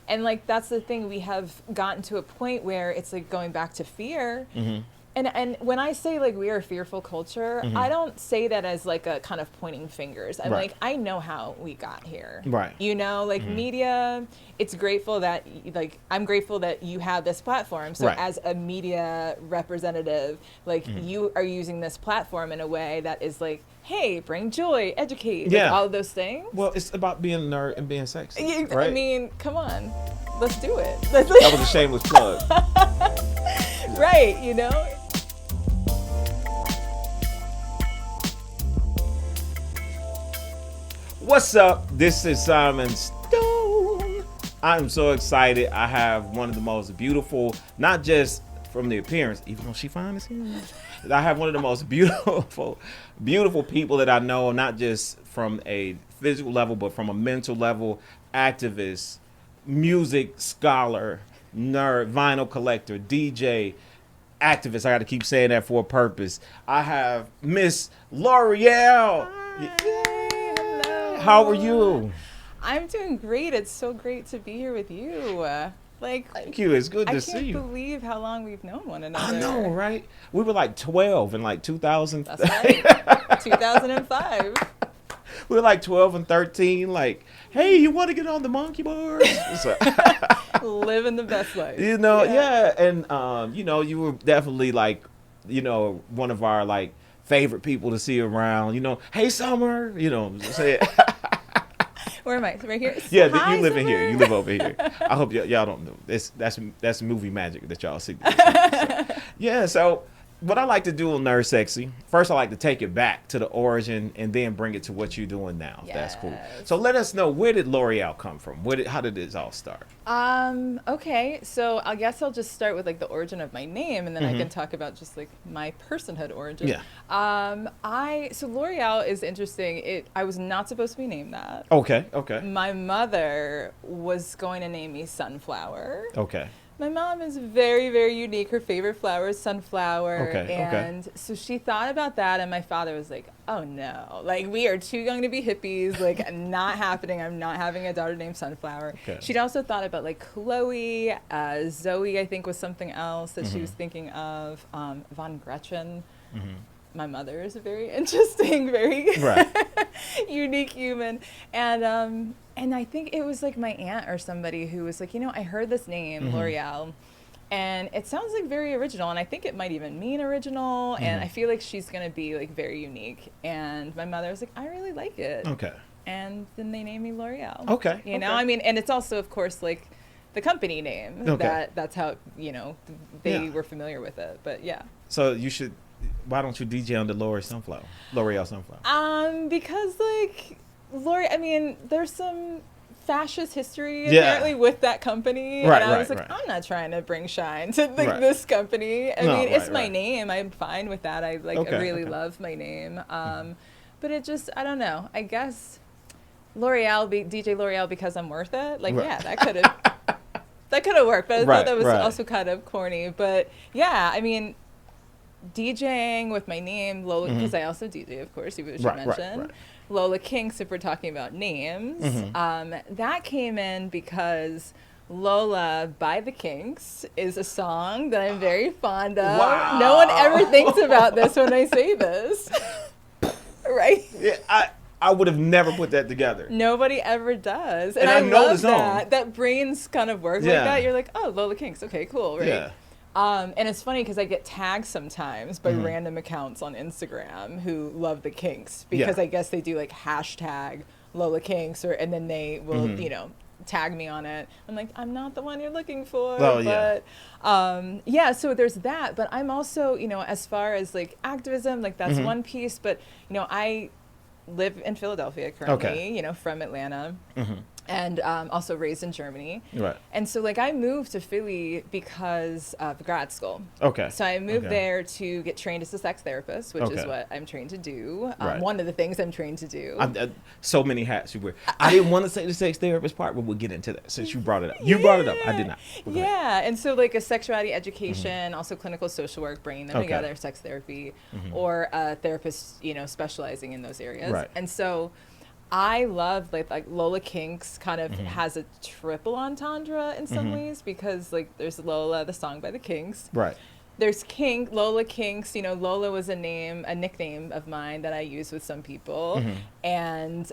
And like, that's the thing, we have gotten to a point where it's like going back to fear. And when I say like we are a fearful culture, I don't say that as like a kind of pointing fingers. I'm like, I know how we got here. Right. You know, like media, it's grateful that like, I'm grateful that you have this platform. So as a media representative, like you are using this platform in a way that is like, hey, bring joy, educate, like all of those things. Well, it's about being a nerd and being sexy, right? I mean, come on, let's do it. That was a shameless plug. Right, you know? What's up? This is Simon Stone. I'm so excited. I have one of the most beautiful, not just from the appearance, even though she fine as hell. I have one of the most beautiful people that I know, not just from a physical level, but from a mental level. Activist, music scholar, nerd, vinyl collector, DJ, activist. I got to keep saying that for a purpose. I have Miss L'Oreal. How are you? I'm doing great. It's so great to be here with you. Thank you. It's good to see you. I can't believe how long we've known one another. I know, right? We were like 12 in like 2000. That's right. 2005. We were like 12 and 13. Like, hey, you want to get on the monkey bars? Living the best life. You know, and you know, you were definitely like, you know, one of our like favorite people to see around. You know, hey Summer. You know, say it. Where am I? Right here? Yeah, Hi, you live Summer. in here. You live over here. I hope y'all don't know. That's movie magic that y'all see. Yeah, so what I like to do on NerdSexy, first I like to take it back to the origin and then bring it to what you're doing now. If that's cool. So let us know, where did L'Oreal come from? How did this all start? Okay, so I guess I'll just start with like the origin of my name, and then I can talk about just like my personhood origin. Yeah. So L'Oreal is interesting. I was not supposed to be named that. Okay. My mother was going to name me Sunflower. Okay. My mom is very, very unique. Her favorite flower is sunflower. And so she thought about that, and my father was like, oh no, like we are too young to be hippies, like not happening. I'm not having a daughter named Sunflower. Okay. She'd also thought about like Chloe, Zoe, I think was something else that she was thinking of, Von Gretchen. My mother is a very interesting, very unique human. And I think it was like my aunt or somebody who was like, you know, I heard this name, L'Oreal, and it sounds like very original, and I think it might even mean original, and I feel like she's going to be like very unique. And my mother was like, I really like it. Okay. And then they named me L'Oreal. Okay. You know, I mean, and it's also, of course, like the company name. That's how, you know, they were familiar with it. But yeah. So why don't you DJ on the L'Oreal Sunflower? Because like L'Oreal, I mean, there's some fascist history apparently with that company, and I was like, I'm not trying to bring shine to this company. I mean, it's my name. I'm fine with that. I really love my name. But it just, I don't know. I guess L'Oreal, DJ L'Oreal, because I'm worth it. Like, yeah, that could have worked. But I thought that was also kind of corny. But yeah, I mean, DJing with my name, Lola, because I also DJ, of course, you should mention. Lola Kink, if we're talking about names. That came in because Lola by the Kinks is a song that I'm very fond of. Wow. No one ever thinks about this when I say this. Right? Yeah, I would have never put that together. Nobody ever does. And I love that. That brains kind of work like that. You're like, oh, Lola Kinks. Okay, cool, right? Yeah. And it's funny because I get tagged sometimes by random accounts on Instagram who love the Kinks because I guess they do like hashtag Lola Kinks and then they will, you know, tag me on it. I'm like, I'm not the one you're looking for. Oh, but so there's that. But I'm also, you know, as far as like activism, like that's one piece. But, you know, I live in Philadelphia currently, you know, from Atlanta. And also raised in Germany. Right. And so, like, I moved to Philly because of grad school. Okay. So I moved there to get trained as a sex therapist, which is what I'm trained to do. One of the things I'm trained to do. So many hats you wear. I didn't want to say the sex therapist part, but we'll get into that since you brought it up. You brought it up. I did not. Yeah. And so, like, a sexuality education, also clinical social work, bringing them together, sex therapy, or a therapist, you know, specializing in those areas. Right. And so I love like Lola Kink's kind of has a triple entendre in some ways, because like there's Lola, the song by the Kinks. Right. There's Kink, Lola Kinks. You know, Lola was a nickname of mine that I use with some people. And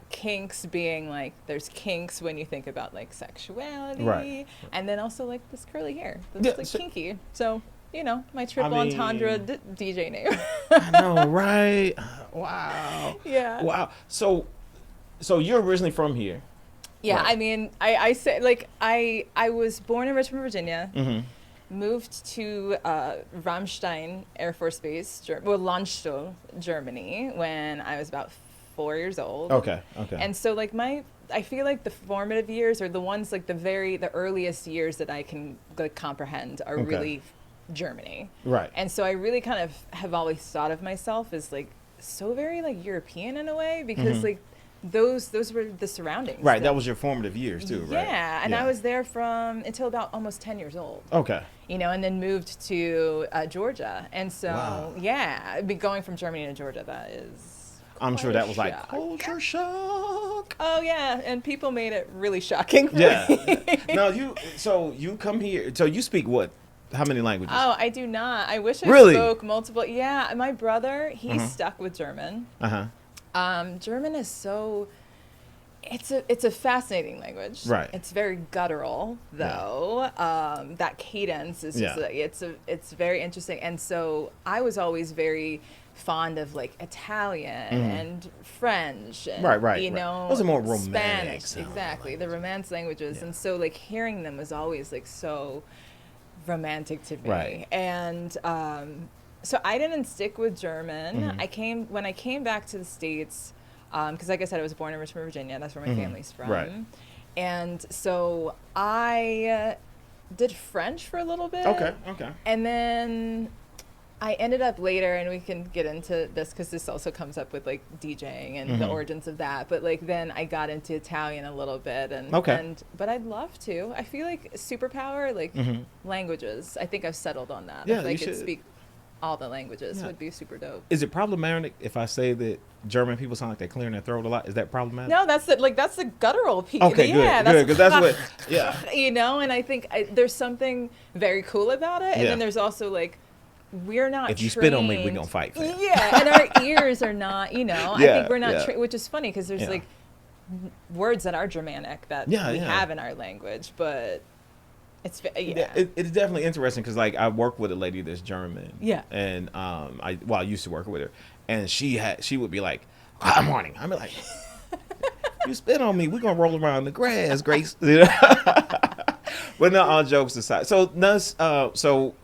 Kinks being like, there's kinks when you think about like sexuality. Right. And then also like this curly hair. That's like kinky. So, you know, my triple entendre DJ name. I know, right? Wow. Yeah. Wow. So you're originally from here. Yeah, right. I mean, I say like I was born in Richmond, Virginia. Moved to Ramstein Air Force Base, Landstuhl, Germany, when I was about 4 years old. Okay. And so like I feel like the formative years, or the ones like the earliest years that I can like comprehend, are really Germany. Right. And so I really kind of have always thought of myself as like so very like European in a way, because like those were the surroundings. Right. That was your formative years too, right? Yeah. And I was there until about almost 10 years old. Okay. You know, and then moved to Georgia. And so, wow. going from Germany to Georgia, that is I'm sure that was shock. like culture shock. Oh, yeah. And people made it really shocking for me. Now, you come here. So you speak what? How many languages? Oh, I do not. I wish I really? spoke multiple. Yeah. My brother, he's stuck with German. German is so... It's a fascinating language. Right. It's very guttural, though. Yeah. That cadence is just it's very interesting. And so I was always very fond of like Italian and French. And, right. You know, those are more romantic. Spanish. Exactly, the Romance languages. Yeah. And so like hearing them was always like so romantic to me. Right. And so I didn't stick with German. When I came back to the States. Because like I said, I was born in Richmond, Virginia. That's where my family's from. Right. And so I did French for a little bit. Okay. And then I ended up later, and we can get into this because this also comes up with like DJing and the origins of that. But like then I got into Italian a little bit. But I'd love to. I feel like superpower, like languages. I think I've settled on that. Yeah, if I could speak all the languages, would be super dope. Is it problematic if I say that German people sound like they're clearing their throat a lot? Is that problematic? No, that's the guttural piece. Okay, good. Because that's what, you know, and I think there's something very cool about it. And then there's also like, we're not if you trained. spit on me, we're going to fight. Fam. Yeah, and our ears are not, you know, I think we're not trained, which is funny because there's like words that are Germanic that we have in our language, but it's it's definitely interesting because like I work with a lady that's German. Yeah. And I used to work with her, and she would be like, "Good morning." I'm like, "You spit on me, we're gonna roll around the grass, Grace." You know? But no, all jokes aside. So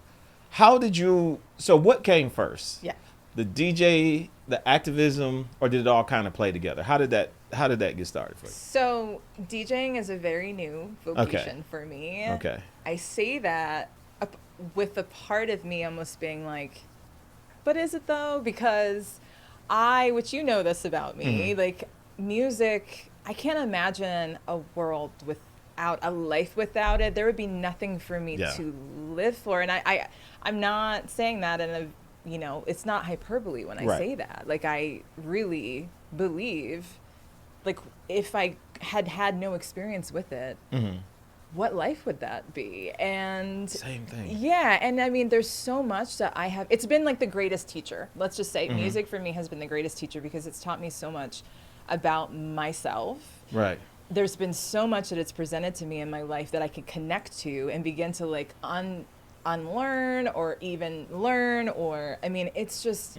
how did you? So what came first? Yeah. The DJ, the activism, or did it all kind of play together? How did that get started for you? So DJing is a very new vocation for me. Okay. I say that with a part of me almost being like, but is it though? Because which you know this about me, like music, I can't imagine a world without a life without it. There would be nothing for me to live for. And I'm not saying that in a, you know, it's not hyperbole when I say that. Like I really believe, like if I had no experience with it, what life would that be? And same thing. Yeah, and I mean, there's so much that I have. It's been like the greatest teacher. Let's just say music for me has been the greatest teacher because it's taught me so much about myself. Right. There's been so much that it's presented to me in my life that I could connect to and begin to like unlearn or even learn, or I mean, it's just.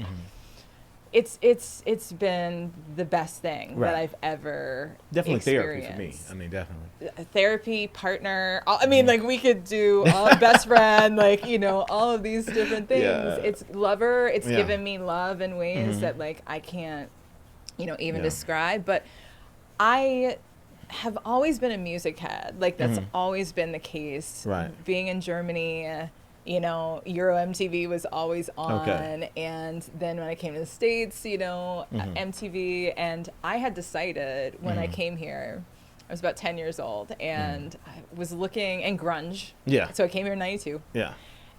It's been the best thing that I've ever experienced. Therapy for me. I mean, definitely. Therapy, partner. I mean, like we could do all best friend, like, you know, all of these different things. Yeah. It's lover. It's given me love in ways that like I can't, you know, even describe. But I have always been a music head. Like that's always been the case. Right. Being in Germany, you know, Euro MTV was always on. And then when I came to the States, you know, MTV. And I had decided when I came here, I was about 10 years old, and I was looking, and grunge. Yeah. So I came here in 92. Yeah.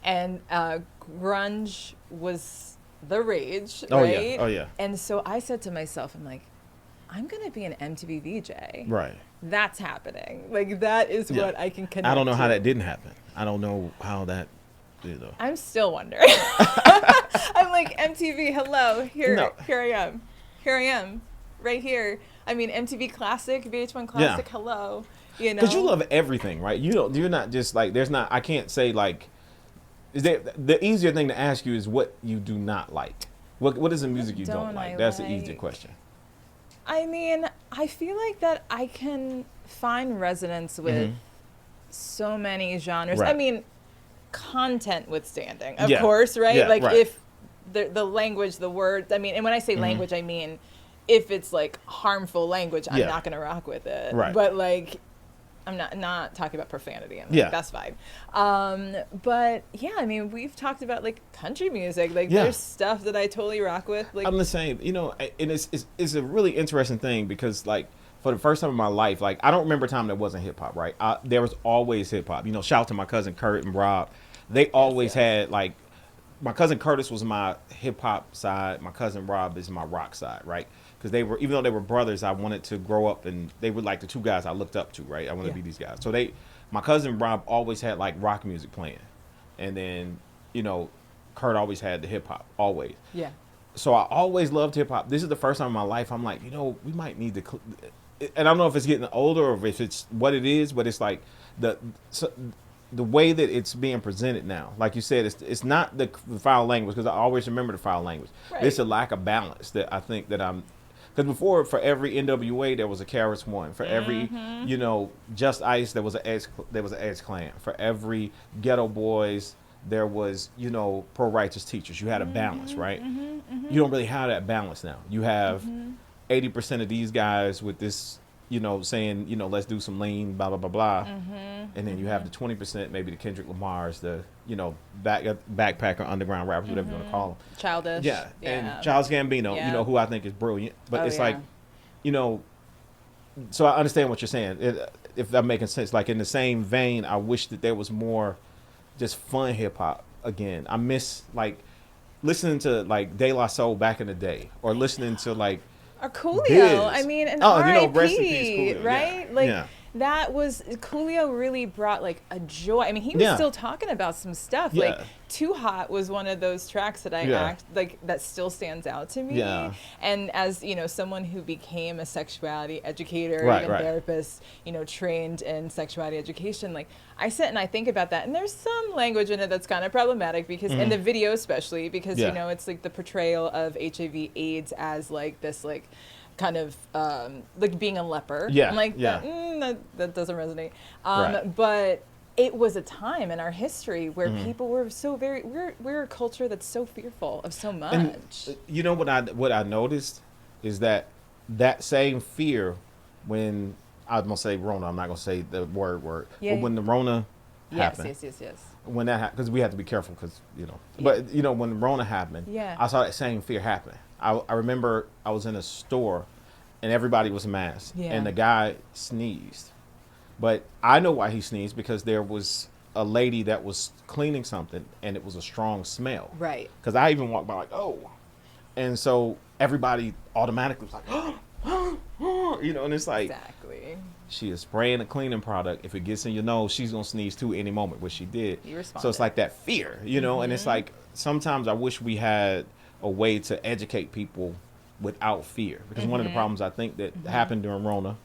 And grunge was the rage, right? Oh, yeah. Oh, yeah. And so I said to myself, I'm like, I'm going to be an MTV VJ. Right. That's happening. Like, that is what I can connect I don't know how to. that didn't happen. I don't know how that, I'm still wondering. I'm like, MTV, hello, here I am. Here I am, right here. I mean, MTV Classic, VH1 Classic, hello. Because you love everything, right? You're not just like, I can't say like, the easier thing to ask you is what you do not like. What is the music you don't like? That's the easier question. I mean, I feel like that I can find resonance with so many genres. Right. I mean, content withstanding, of course, right? Yeah, like if the language, the words, I mean, and when I say language, I mean, if it's like harmful language, I'm not going to rock with it. Right. But like, I'm not talking about profanity, and like, that's fine. But yeah, I mean, we've talked about like country music. Like there's stuff that I totally rock with. Like I'm the same, and it's a really interesting thing because like for the first time in my life, like I don't remember a time that wasn't hip hop, right? There was always hip hop. Shout out to my cousin Kurt and Rob. They always had like, my cousin Curtis was my hip hop side. My cousin Rob is my rock side, right? Because they were, even though they were brothers, I wanted to grow up, and they were like the two guys I looked up to, right? I wanted to be these guys. So my cousin Rob always had like rock music playing, and then Kurt always had the hip hop, always. Yeah. So I always loved hip hop. This is the first time in my life I'm like, we might need to, and I don't know if it's getting older or if it's what it is, but it's like the way that it's being presented now, like you said, it's not the foul language, because I always remember the foul language. Right. It's a lack of balance that I think that because before, for every NWA there was a KRS One. For every Just Ice there was an Edge Clan. For every Ghetto Boys there was Pro Righteous Teachers. You had a balance, right? You don't really have that balance now. You have 80% of these guys with this, saying, let's do some lean, blah, blah, blah, blah. And then you have the 20%, maybe the Kendrick Lamars, the, backpacker, underground rappers, whatever you want to call them. Childish. Yeah. And Childish Gambino, who I think is brilliant. But it's like, so I understand what you're saying. If that making sense. Like in the same vein, I wish that there was more just fun hip hop again. I miss like listening to like De La Soul back in the day, or listening to like, or Coolio, I mean, and R.I.P., rest in peace, Coolio. Right? Like, that was, Coolio really brought like a joy. I mean, he was still talking about some stuff. Like, Too Hot was one of those tracks that that still stands out to me. Yeah. And as, someone who became a sexuality educator and therapist, trained in sexuality education, like, I sit and I think about that. And there's some language in it that's kind of problematic because, in the video especially, because, it's like the portrayal of HIV/AIDS as like this, like, kind of like being a leper. Yeah. I'm like, that doesn't resonate. But it was a time in our history where people were so we're a culture that's so fearful of so much. And what I noticed is that same fear when I'm gonna say Rona, I'm not gonna say the word, but when the Rona happened. Yes. When that happened, because we have to be careful, because but when the Rona happened, I saw that same fear happen. I remember I was in a store and everybody was masked and the guy sneezed. But I know why he sneezed, because there was a lady that was cleaning something and it was a strong smell. Right. Because I even walked by like, oh. And so everybody automatically was like, and it's like, exactly. She is spraying a cleaning product. If it gets in your nose, she's going to sneeze too any moment, which she did. So it's like that fear, and it's like sometimes I wish we had a way to educate people without fear, because one of the problems I think that happened during Rona,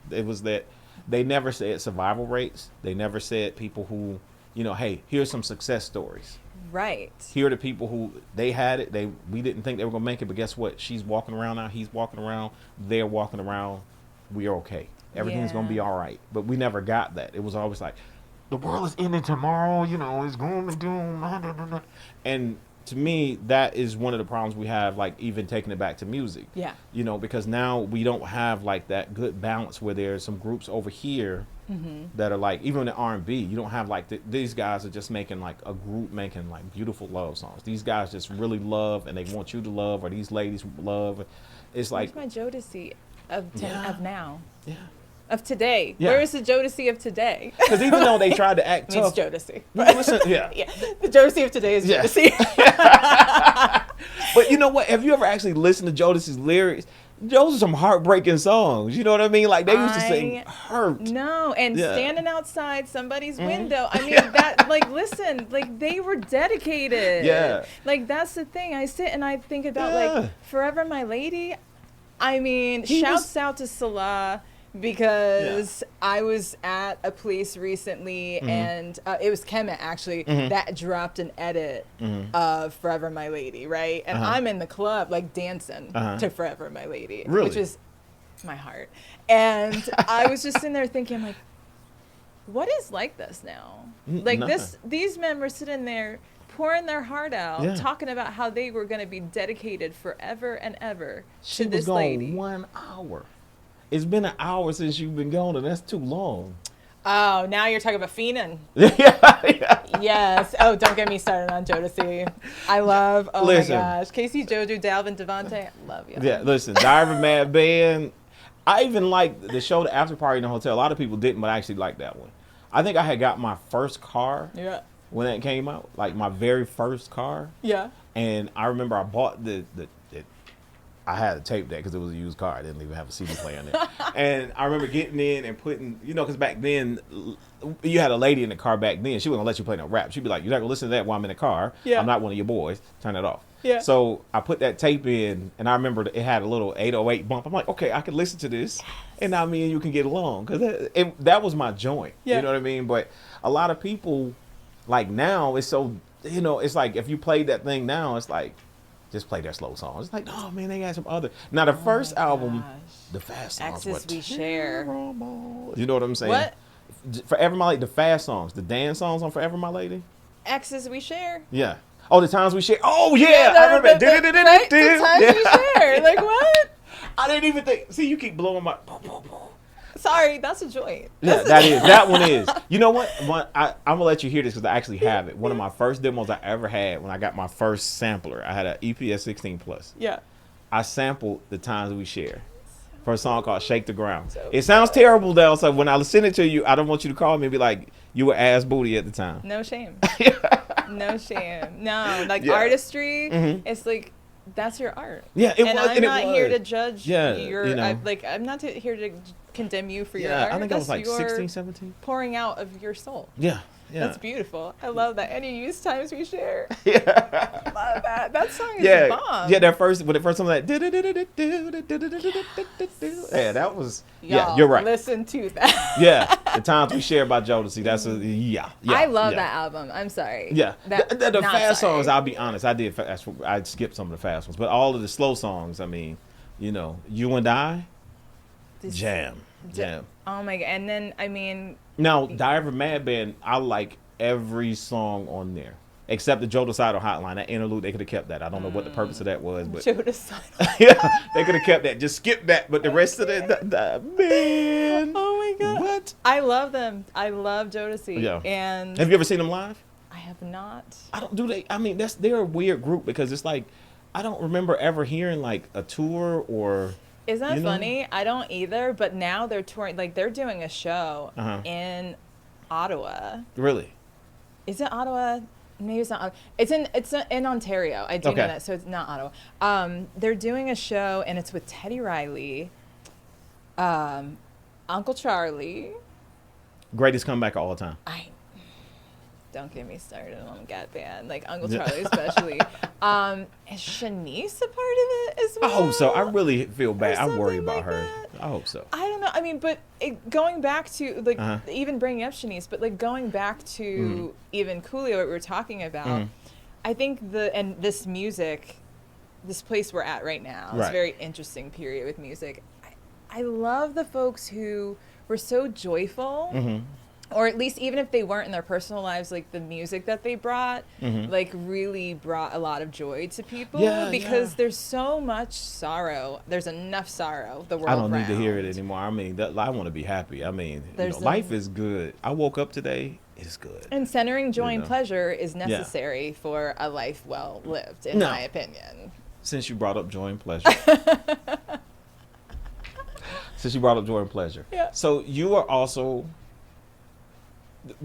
it was that they never said survival rates. They never said people who, hey, here's some success stories. Right. Here are the people who they had it. We didn't think they were gonna make it, but guess what? She's walking around now. He's walking around. They're walking around. We are okay. Everything's gonna be all right. But we never got that. It was always like, the world is ending tomorrow. It's going to doom. And to me, that is one of the problems we have, like even taking it back to music. Yeah. Because now we don't have like that good balance where there's some groups over here that are like, even in R&B, you don't have like these guys are just making like a group making like beautiful love songs. These guys just really love and they want you to love, or these ladies love. It's like, where's my Jodeci of now? Yeah. Of today. Yeah. Where is the Jodeci of today? Because even though they tried to act tough. It's Jodeci. Listen, The Jodeci of today is Jodeci. But you know what? Have you ever actually listened to Jodeci's lyrics? those are some heartbreaking songs. You know what I mean? Like they used to sing hurt. No, and standing outside somebody's window. I mean, that, like, listen, like they were dedicated. Yeah. Like that's the thing. I sit and I think about like Forever My Lady. I mean, shouts out to Salah because I was at a place recently and it was Kemet actually that dropped an edit of Forever My Lady, right? And I'm in the club like dancing to Forever My Lady, which is my heart. And I was just in there thinking like, what is like this now? Like these men were sitting there pouring their heart out, talking about how they were going to be dedicated forever and ever to this lady. She was gone 1 hour. It's been an hour since you've been gone, and that's too long. Oh, now you're talking about fiending. Yeah. Yes. Oh, don't get me started on Jodeci. I love, listen, my gosh. Casey, Jojo, Dalvin, Devontae, I love you. Yeah, listen, Diary of a Mad Band. I even liked the show, The After Party in the Hotel. A lot of people didn't, but I actually liked that one. I think I had got my first car when that came out, like my very first car. Yeah. And I remember I bought I had a tape deck because it was a used car. I didn't even have a CD player in there. And I remember getting in and putting, you know, because back then, you had a lady in the car back then. She wasn't going to let you play no rap. She'd be like, you're not going to listen to that while I'm in the car. Yeah. I'm not one of your boys. Turn it off. Yeah. So I put that tape in, and I remember it had a little 808 bump. I'm like, okay, I can listen to this, and now me and you can get along. Because that was my joint. Yeah. You know what I mean? But a lot of people, like now, it's so, you know, it's like if you played that thing now, it's like, just play their slow songs. It's like, oh man, they got some other. Now the first album, the fast songs Exes We Share. You know what I'm saying? What? Forever My Lady, the fast songs, the dance songs on Forever My Lady. Exes We Share. Yeah. Oh, the times we share. Oh yeah, I remember. Right? The times we share. Like what? I didn't even think. See, you keep blowing my. Sorry, that's a joint. Yeah, that one is. You know what? I'm gonna let you hear this because I actually have it. One of my first demos I ever had when I got my first sampler. I had an EPS 16 Plus. Yeah. I sampled The Times We Share for a song called "Shake the Ground." So it sounds terrible though. So when I send it to you, I don't want you to call me and be like, "You were ass booty at the time." No shame. No shame. No, like artistry. It's like. That's your art. Yeah, it was. I'm not here to judge your. You know. I'm not here to condemn you for your art. I think I was like 16, 17. Pouring out of your soul. Yeah. Yeah. That's beautiful. I love that. And you use Times We Share. Yeah. I love that. That song is a bomb. Yeah, when it first song that. Yeah, that was. Yeah, you're right. Listen to that. Yeah, The Times We Share by Jodeci. That's yeah. I love that album. I'm sorry. Yeah. The fast songs, I'll be honest, I skipped some of the fast ones, but all of the slow songs, I mean, you know, You and I, jam. Oh my god! And then I mean. Now, Diary of a Mad Band, I like every song on there. Except the Jodeci Hotline. That interlude, they could have kept that. I don't know what the purpose of that was. But Jodeci. Yeah, they could have kept that. Just skip that. But the rest of the man. Oh my god. What? I love them. I love Jodeci. Yeah. And have you ever seen them live? I have not. I don't do they. I mean, they're a weird group because it's like I don't remember ever hearing like a tour or. Isn't that funny? I don't either, but now they're touring, like they're doing a show in Ottawa. Really? Is it Ottawa? Maybe it's not. It's in Ontario. I do know that, so it's not Ottawa. They're doing a show, and it's with Teddy Riley, Uncle Charlie. Greatest comeback of all time. Don't get me started on Gat Band, like Uncle Charlie especially. Is Shanice a part of it as well? I hope so. I really feel bad. I worry about her. I hope so. I don't know. I mean, but going back to like even bringing up Shanice, but like going back to even Coolio, what we were talking about. I think this music, this place we're at right now, is a very interesting period with music. I love the folks who were so joyful. Or at least even if they weren't in their personal lives, like the music that they brought, like really brought a lot of joy to people because there's so much sorrow. There's enough sorrow the world I don't need to hear it anymore. I mean, I want to be happy. I mean, life is good. I woke up today. It's good. And centering joy and pleasure is necessary for a life well lived, in my opinion. Since you brought up joy and pleasure. So you are also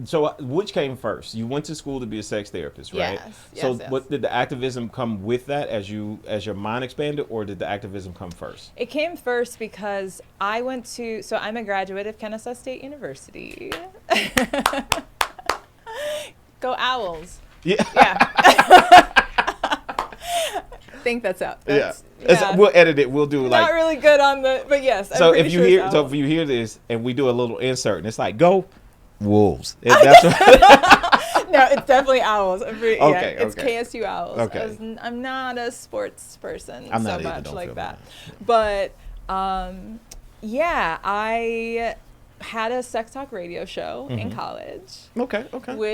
So which came first? You went to school to be a sex therapist, right? Yes. So Yes. what did the activism come with that as your mind expanded, or did the activism come first? It came first because so I'm a graduate of Kennesaw State University. Go Owls. Yeah. I think that's up. Yeah. We'll edit it. We'll do not really good on but yes. So if you hear this and we do a little insert and it's like go Wolves. That's what No, it's definitely Owls. It's okay. KSU Owls. Okay. I'm not a sports person I'm so not much either, like that. Bad. But I had a sex talk radio show in college. Okay.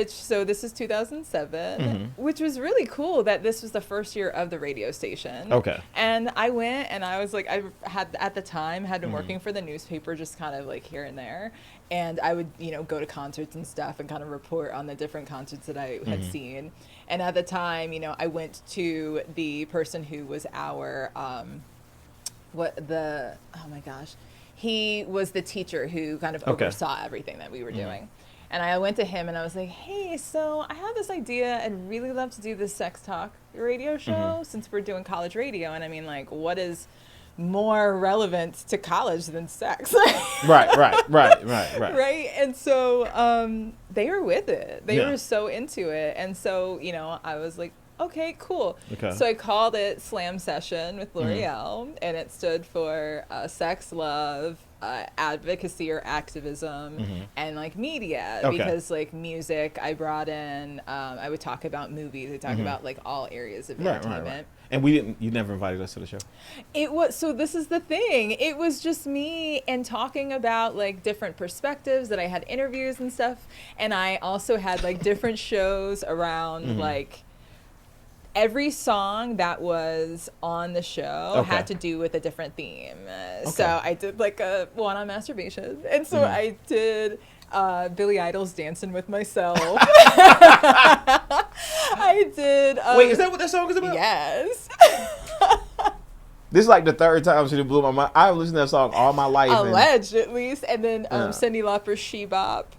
So this is 2007, which was really cool that this was the first year of the radio station. Okay. And I went and I was like, I had at the time had been working for the newspaper just kind of like here and there. And I would, go to concerts and stuff and kind of report on the different concerts that I had seen. And at the time, I went to the person who was our, he was the teacher who kind of oversaw everything that we were doing. And I went to him and I was like, hey, so I have this idea and really love to do this sex talk radio show since we're doing college radio. And I mean, like, what is more relevant to college than sex? Right. Right. And so they were with it. They were so into it. And so, I was like, okay, cool. Okay. So I called it Slam Session with L'Oreal, and it stood for sex, love, advocacy or activism, and like media. Because like music, I brought in, I would talk about movies, I talk about like all areas of entertainment. Right. And you never invited us to the show? So this is the thing. It was just me and talking about like different perspectives that I had interviews and stuff. And I also had like different shows around like, every song that was on the show had to do with a different theme. So I did like a one on masturbation. And so I did Billy Idol's Dancing with Myself. I did... Wait, is that what that song is about? Yes. This is like the third time she blew my mind. I've listened to that song all my life. Alleged, at least. And then Cyndi Lauper's She Bop.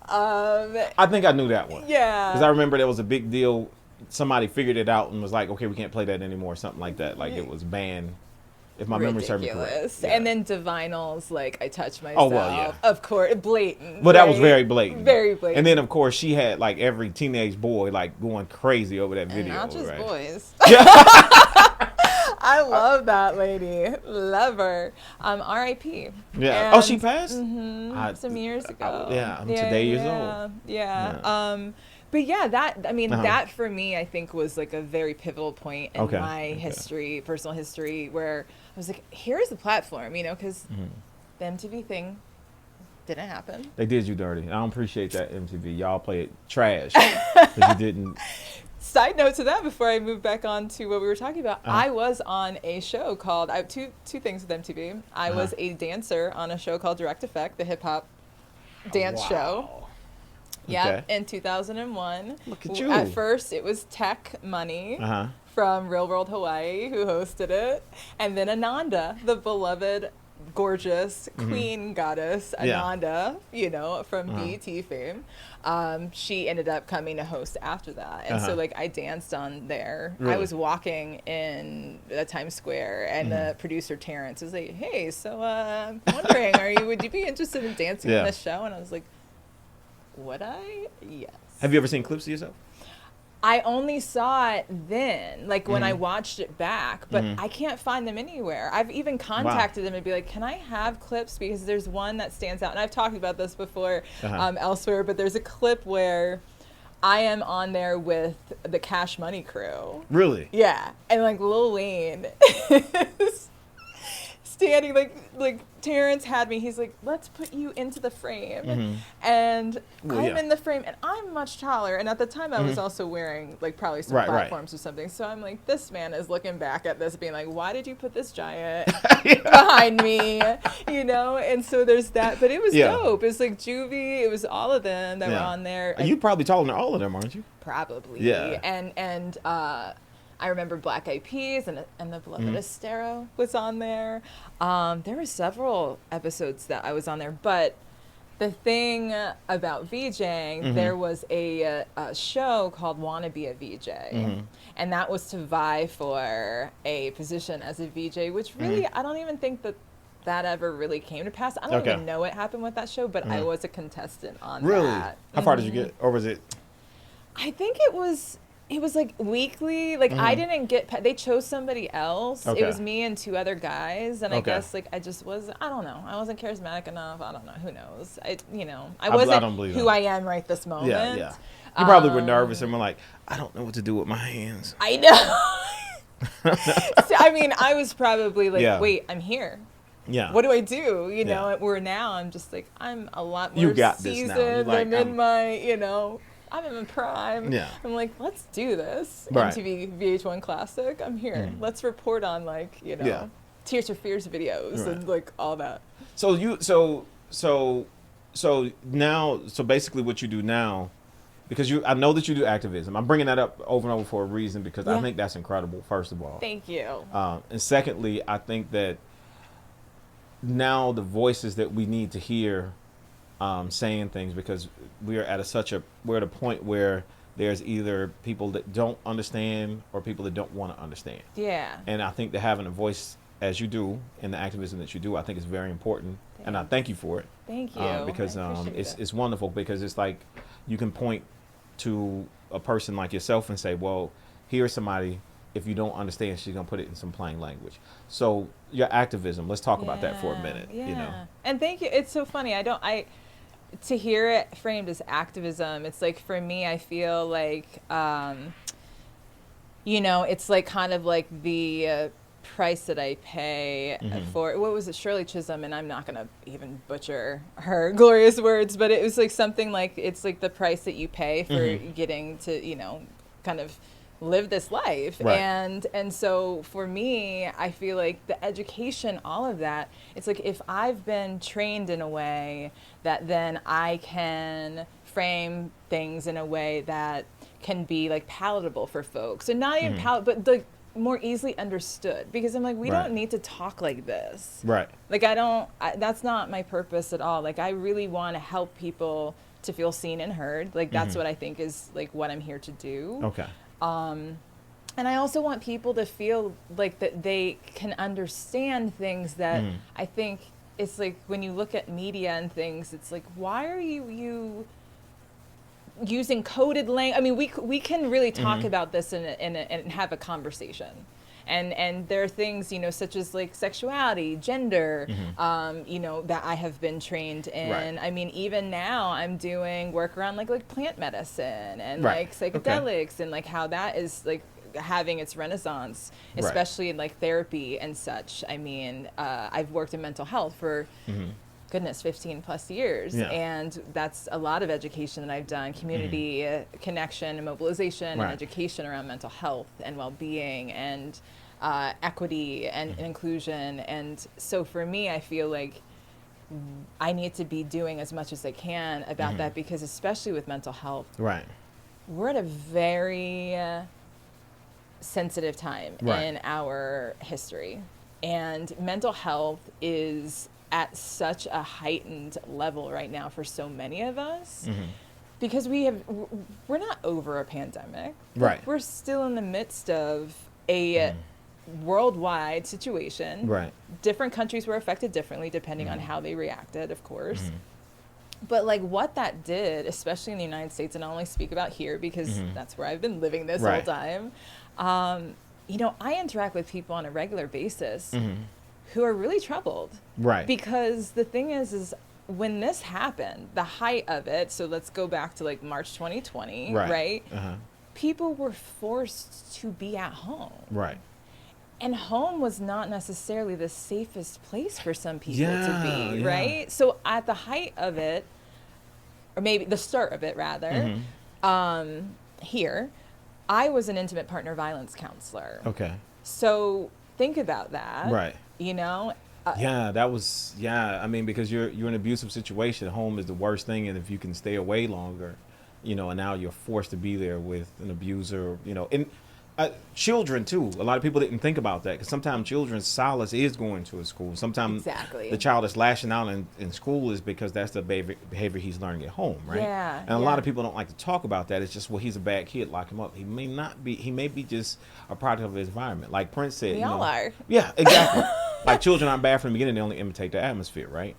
I think I knew that one. Yeah. Because I remember there was a big deal. Somebody figured it out and was like, okay, we can't play that anymore, something like that. Like it was banned, if my memory serves me correct. Yeah. And then Divinal's like, I Touch Myself. Oh, well, yeah. Of course, blatant. But that was very blatant. Very blatant. And then, of course, she had like every teenage boy like going crazy over that video. And not just right? boys. I love that lady. Love her. R.I.P. Yeah. And, she passed? Some years ago. I'm today years old. Yeah. But yeah, that for me, I think was like a very pivotal point in my history, personal history, where I was like, here's the platform, because the MTV thing didn't happen. They did you dirty. I don't appreciate that, MTV. Y'all play it trash because you didn't. Side note to that, before I move back on to what we were talking about, I was on a show called, I have two things with MTV. I was a dancer on a show called Direct Effect, the hip hop dance show. Yeah, in 2001. Look at you. At first, it was Tech Money from Real World Hawaii who hosted it. And then Ananda, the beloved, gorgeous queen goddess Ananda, from BET fame. She ended up coming to host after that. And so, like, I danced on there. Really? I was walking in Times Square, and the producer, Terrence, was like, hey, so I'm wondering, would you be interested in dancing on this show? And I was like, would I? Yes. Have you ever seen clips of yourself? I only saw it then, like when I watched it back, but I can't find them anywhere. I've even contacted them and be like, can I have clips? Because there's one that stands out. And I've talked about this before elsewhere, but there's a clip where I am on there with the Cash Money crew. Really? Yeah. And like Lil Wayne is standing, like Terrence had me. He's like, let's put you into the frame. And I'm in the frame, and I'm much taller. And at the time, I was also wearing like probably some platforms or something. So I'm like, this man is looking back at this, being like, why did you put this giant behind me? And so there's that. But it was dope. It was like Juvie. It was all of them that were on there. You probably taller than all of them, aren't you? Probably. Yeah. And I remember Black Eyed Peas and the beloved Estero was on there. There were several episodes that I was on there, but The thing about VJing, there was a show called Wanna Be a VJ. And that was to vie for a position as a VJ, which really, I don't even think that ever really came to pass. I don't even know what happened with that show, but I was a contestant on that. Really? How far did you get? Or was it? I think it was like weekly. Like I didn't get, they chose somebody else. It was me and 2 other guys. And I guess like I just wasn't, I don't know. I wasn't charismatic enough. I don't know. Who knows? I wasn't who I am right this moment. Yeah, yeah. You probably were nervous and were like, I don't know what to do with my hands. I know. So, I mean, I was probably like, wait, I'm here. Yeah. What do I do? You know, where now I'm just like, I'm a lot more seasoned. Like, I'm in my, I'm in my prime. Yeah. I'm like, let's do this. Right. MTV VH1 Classic. I'm here. Let's report on like, Tears for Fears videos and like all that. So basically what you do now, because I know that you do activism. I'm bringing that up over and over for a reason, because I think that's incredible, first of all. Thank you. And secondly, I think that now the voices that we need to hear saying things, because we're at a point where there's either people that don't understand or people that don't want to understand. Yeah. And I think that having a voice as you do in the activism that you do, I think is very important. Thanks. And I thank you for it. Thank you. Because it's wonderful, because it's like you can point to a person like yourself and say, well, here's somebody, if you don't understand, she's going to put it in some plain language. So your activism, let's talk about that for a minute. Yeah. And thank you. It's so funny. To hear it framed as activism, it's like, for me, I feel like, it's like kind of like the price that I pay for, what was it, Shirley Chisholm, and I'm not going to even butcher her glorious words, but it was like something like, it's like the price that you pay for getting to, kind of live this life. Right. And so for me, I feel like the education, all of that, it's like if I've been trained in a way that then I can frame things in a way that can be like palatable for folks, and not even but like more easily understood, because I'm like, we don't need to talk like this. Right. Like that's not my purpose at all. Like I really want to help people to feel seen and heard. Like that's what I think is like what I'm here to do. Okay. And I also want people to feel like that they can understand things that I think it's like when you look at media and things, it's like, why are you using coded language? I mean, we can really talk about this and have a conversation. And there are things, such as like sexuality, gender, that I have been trained in. Right. I mean, even now I'm doing work around like plant medicine and like psychedelics and like how that is like having its renaissance, especially in like therapy and such. I mean, I've worked in mental health for goodness, 15 plus years. Yeah. And that's a lot of education that I've done, community connection and mobilization and education around mental health and well-being and equity and inclusion. And so for me, I feel like I need to be doing as much as I can about that, because especially with mental health, we're at a very sensitive time in our history. And mental health is at such a heightened level right now for so many of us, because we're not over a pandemic. Right. We're still in the midst of a worldwide situation. Right. Different countries were affected differently depending on how they reacted, of course. But like what that did, especially in the United States, and I only speak about here because that's where I've been living this whole time. I interact with people on a regular basis who are really troubled. Right. Because the thing is when this happened, the height of it, so let's go back to like March 2020, right? People were forced to be at home. Right. And home was not necessarily the safest place for some people to be, right? So at the height of it, or maybe the start of it rather, here, I was an intimate partner violence counselor. Okay. So think about that. Right. That was, I mean, because you're in an abusive situation, home is the worst thing. And if you can stay away longer, and now you're forced to be there with an abuser, and Children too. A lot of people didn't think about that because sometimes children's solace is going to a school. Sometimes the child is lashing out in school is because that's the behavior he's learning at home, right? Yeah. And a lot of people don't like to talk about that. It's just, well, he's a bad kid, lock him up. He may not be. He may be just a product of his environment. Like Prince said, we all are. Yeah, exactly. Like children aren't bad from the beginning; they only imitate the atmosphere, right?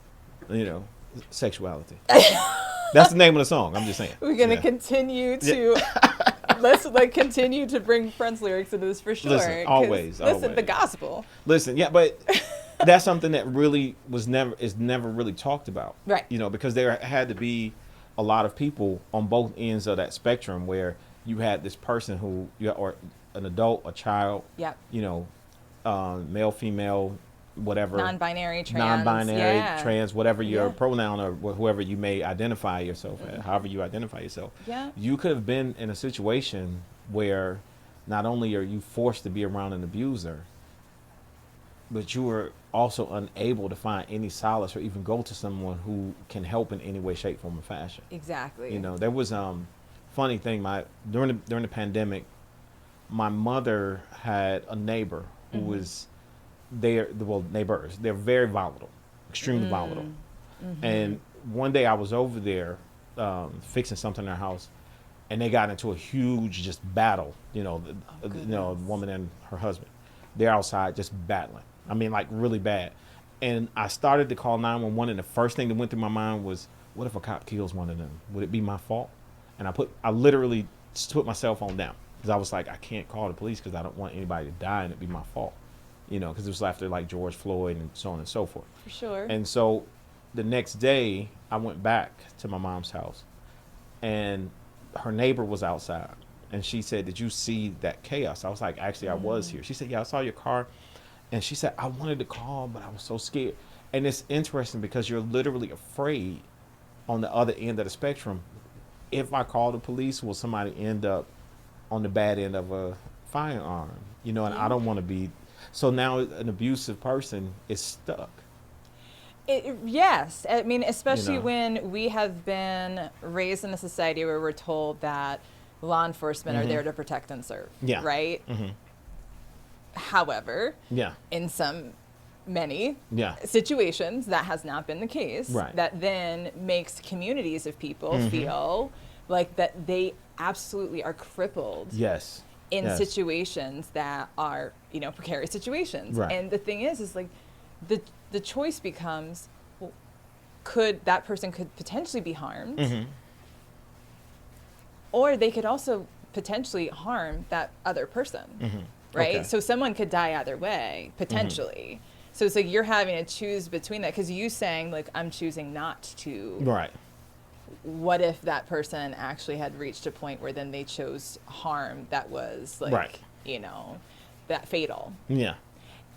Sexuality. That's the name of the song. I'm just saying. We're gonna continue to let's continue to bring Prince lyrics into this for sure. Listen, always. The gospel. Listen, yeah, but that's something that really is never really talked about, right? Because there had to be a lot of people on both ends of that spectrum where you had this person who, or an adult, a child, male, female, whatever, non-binary, trans, whatever your pronoun or whoever you may identify yourself as, however you identify yourself. Yeah. You could have been in a situation where not only are you forced to be around an abuser, but you were also unable to find any solace or even go to someone who can help in any way, shape, form, or fashion. Exactly. There was funny thing. During the pandemic, my mother had a neighbor who was neighbors. They're very volatile, extremely volatile. And one day I was over there fixing something in our house, and they got into a huge just battle. The woman and her husband. They're outside just battling. I mean, like really bad. And I started to call 911, and the first thing that went through my mind was, what if a cop kills one of them? Would it be my fault? And I literally put my cell phone down because I was like, I can't call the police because I don't want anybody to die and it be my fault. Because it was after like George Floyd and so on and so forth. For sure. And so the next day I went back to my mom's house, and her neighbor was outside, and she said, did you see that chaos? I was like, actually, I was here. She said, yeah, I saw your car. And she said, I wanted to call, but I was so scared. And it's interesting because you're literally afraid on the other end of the spectrum. If I call the police, will somebody end up on the bad end of a firearm? And I don't want to be. So now an abusive person is stuck. Yes. I mean, especially when we have been raised in a society where we're told that law enforcement are there to protect and serve. Yeah. Right? However, in many situations, that has not been the case. Right. That then makes communities of people feel like that they absolutely are crippled. Yes. In situations that are, precarious situations. Right. And the thing is like the choice becomes, well, that person could potentially be harmed, or they could also potentially harm that other person, right? Okay. So someone could die either way, potentially. So it's like you're having to choose between that, because you saying like, I'm choosing not to. Right. What if that person actually had reached a point where then they chose harm that was like, that fatal? Yeah.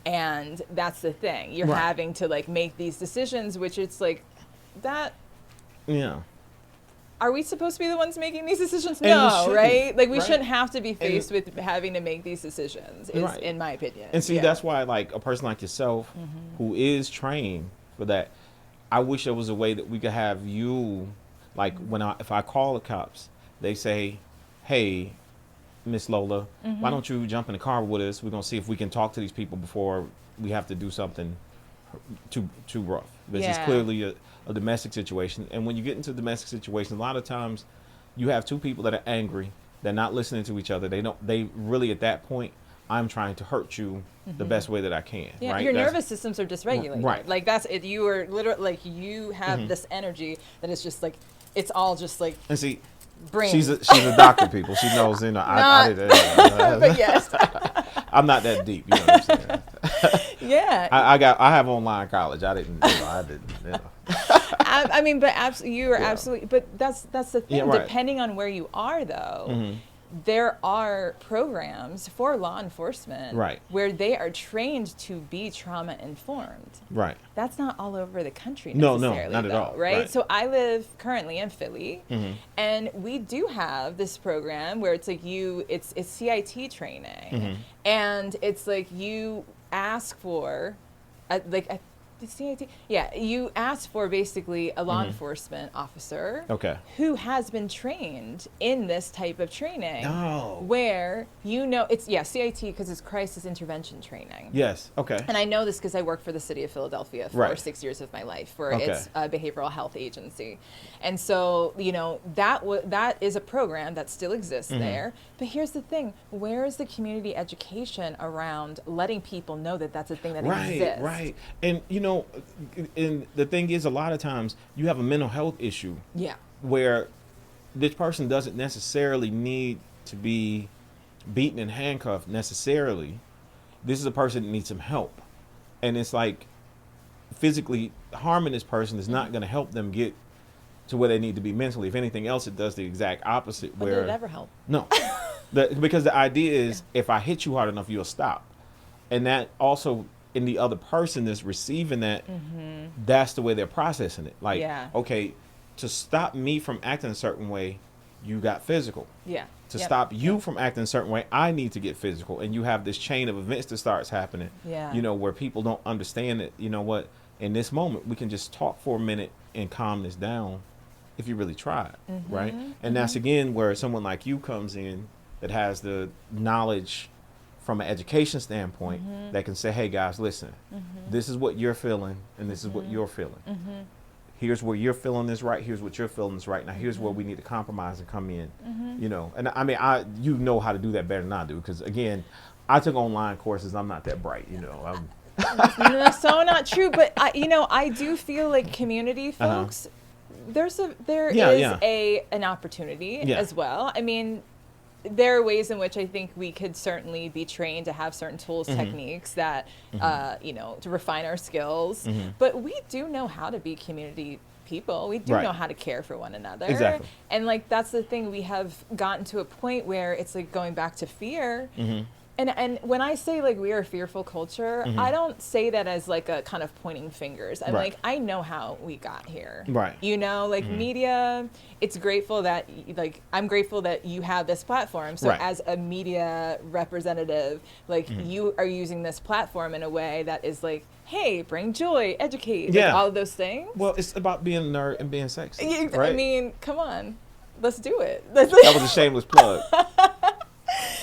And that's the thing. You're having to like make these decisions, which it's like that. Yeah. Are we supposed to be the ones making these decisions? No, right? Like we shouldn't have to be faced with having to make these decisions, in my opinion. And see, that's why like a person like yourself who is trained for that, I wish there was a way that we could have you. Like if I call the cops, they say, hey, Miss Lola, why don't you jump in the car with us? We're going to see if we can talk to these people before we have to do something too rough. Because it's clearly a domestic situation. And when you get into domestic situations, a lot of times you have two people that are angry. They're not listening to each other. They really at that point, I'm trying to hurt you the best way that I can. Yeah, right? Your nervous systems are dysregulated. Right. Like that's it. You are literally like you have this energy that is just like it's all just like. And see, brain. She's a doctor, people. She knows. I did. But yes, I'm not that deep. You know what I'm saying? Yeah. I have online college. I didn't. I mean, but you are absolutely. But that's the thing. Yeah, depending on where you are, though. There are programs for law enforcement where they are trained to be trauma informed. Right. That's not all over the country necessarily. No, not at all. Right? So I live currently in Philly, and we do have this program where it's like it's CIT training, and it's like you ask for, The CIT, yeah, you asked for basically a law enforcement officer who has been trained in this type of training. Oh. Where, it's, CIT because it's crisis intervention training. Yes, okay. And I know this because I worked for the city of Philadelphia for 6 years of my life for its behavioral health agency. And so, that is a program that still exists there. But here's the thing, where is the community education around letting people know that that's a thing that exists? Right. And, and the thing is, a lot of times you have a mental health issue where this person doesn't necessarily need to be beaten and handcuffed necessarily. This is a person that needs some help. And it's like physically harming this person is not going to help them get to where they need to be mentally. If anything else, it does the exact opposite. Did it ever help? No. Because the idea is if I hit you hard enough, you'll stop. And that also, in the other person that's receiving that, that's the way they're processing it. Like, okay, to stop me from acting a certain way, you got physical. Yeah. To stop you from acting a certain way, I need to get physical. And you have this chain of events that starts happening, where people don't understand that, in this moment, we can just talk for a minute and calm this down if you really try it, right? And that's, again, where someone like you comes in that has the knowledge from an education standpoint that can say, hey, guys, listen, this is what you're feeling and this is what you're feeling. Here's where you're feeling this right. Here's what you're feeling this right. Now, here's where we need to compromise and come in, And I mean, you know how to do that better than I do because, again, I took online courses. I'm not that bright, That's so not true. But, I do feel like community folks, there is an opportunity as well. I mean, there are ways in which I think we could certainly be trained to have certain tools, techniques that, to refine our skills. But we do know how to be community people. We do know how to care for one another. Exactly. And that's the thing. We have gotten to a point where it's like going back to fear. And when I say we are a fearful culture, I don't say that as a kind of pointing fingers. I'm I know how we got here. Right. Media, it's grateful that I'm grateful that you have this platform. So as a media representative, you are using this platform in a way that is hey, bring joy, educate, all of those things. Well, it's about being a nerd and being sexy. Right? I mean, come on, let's do it. That was a shameless plug.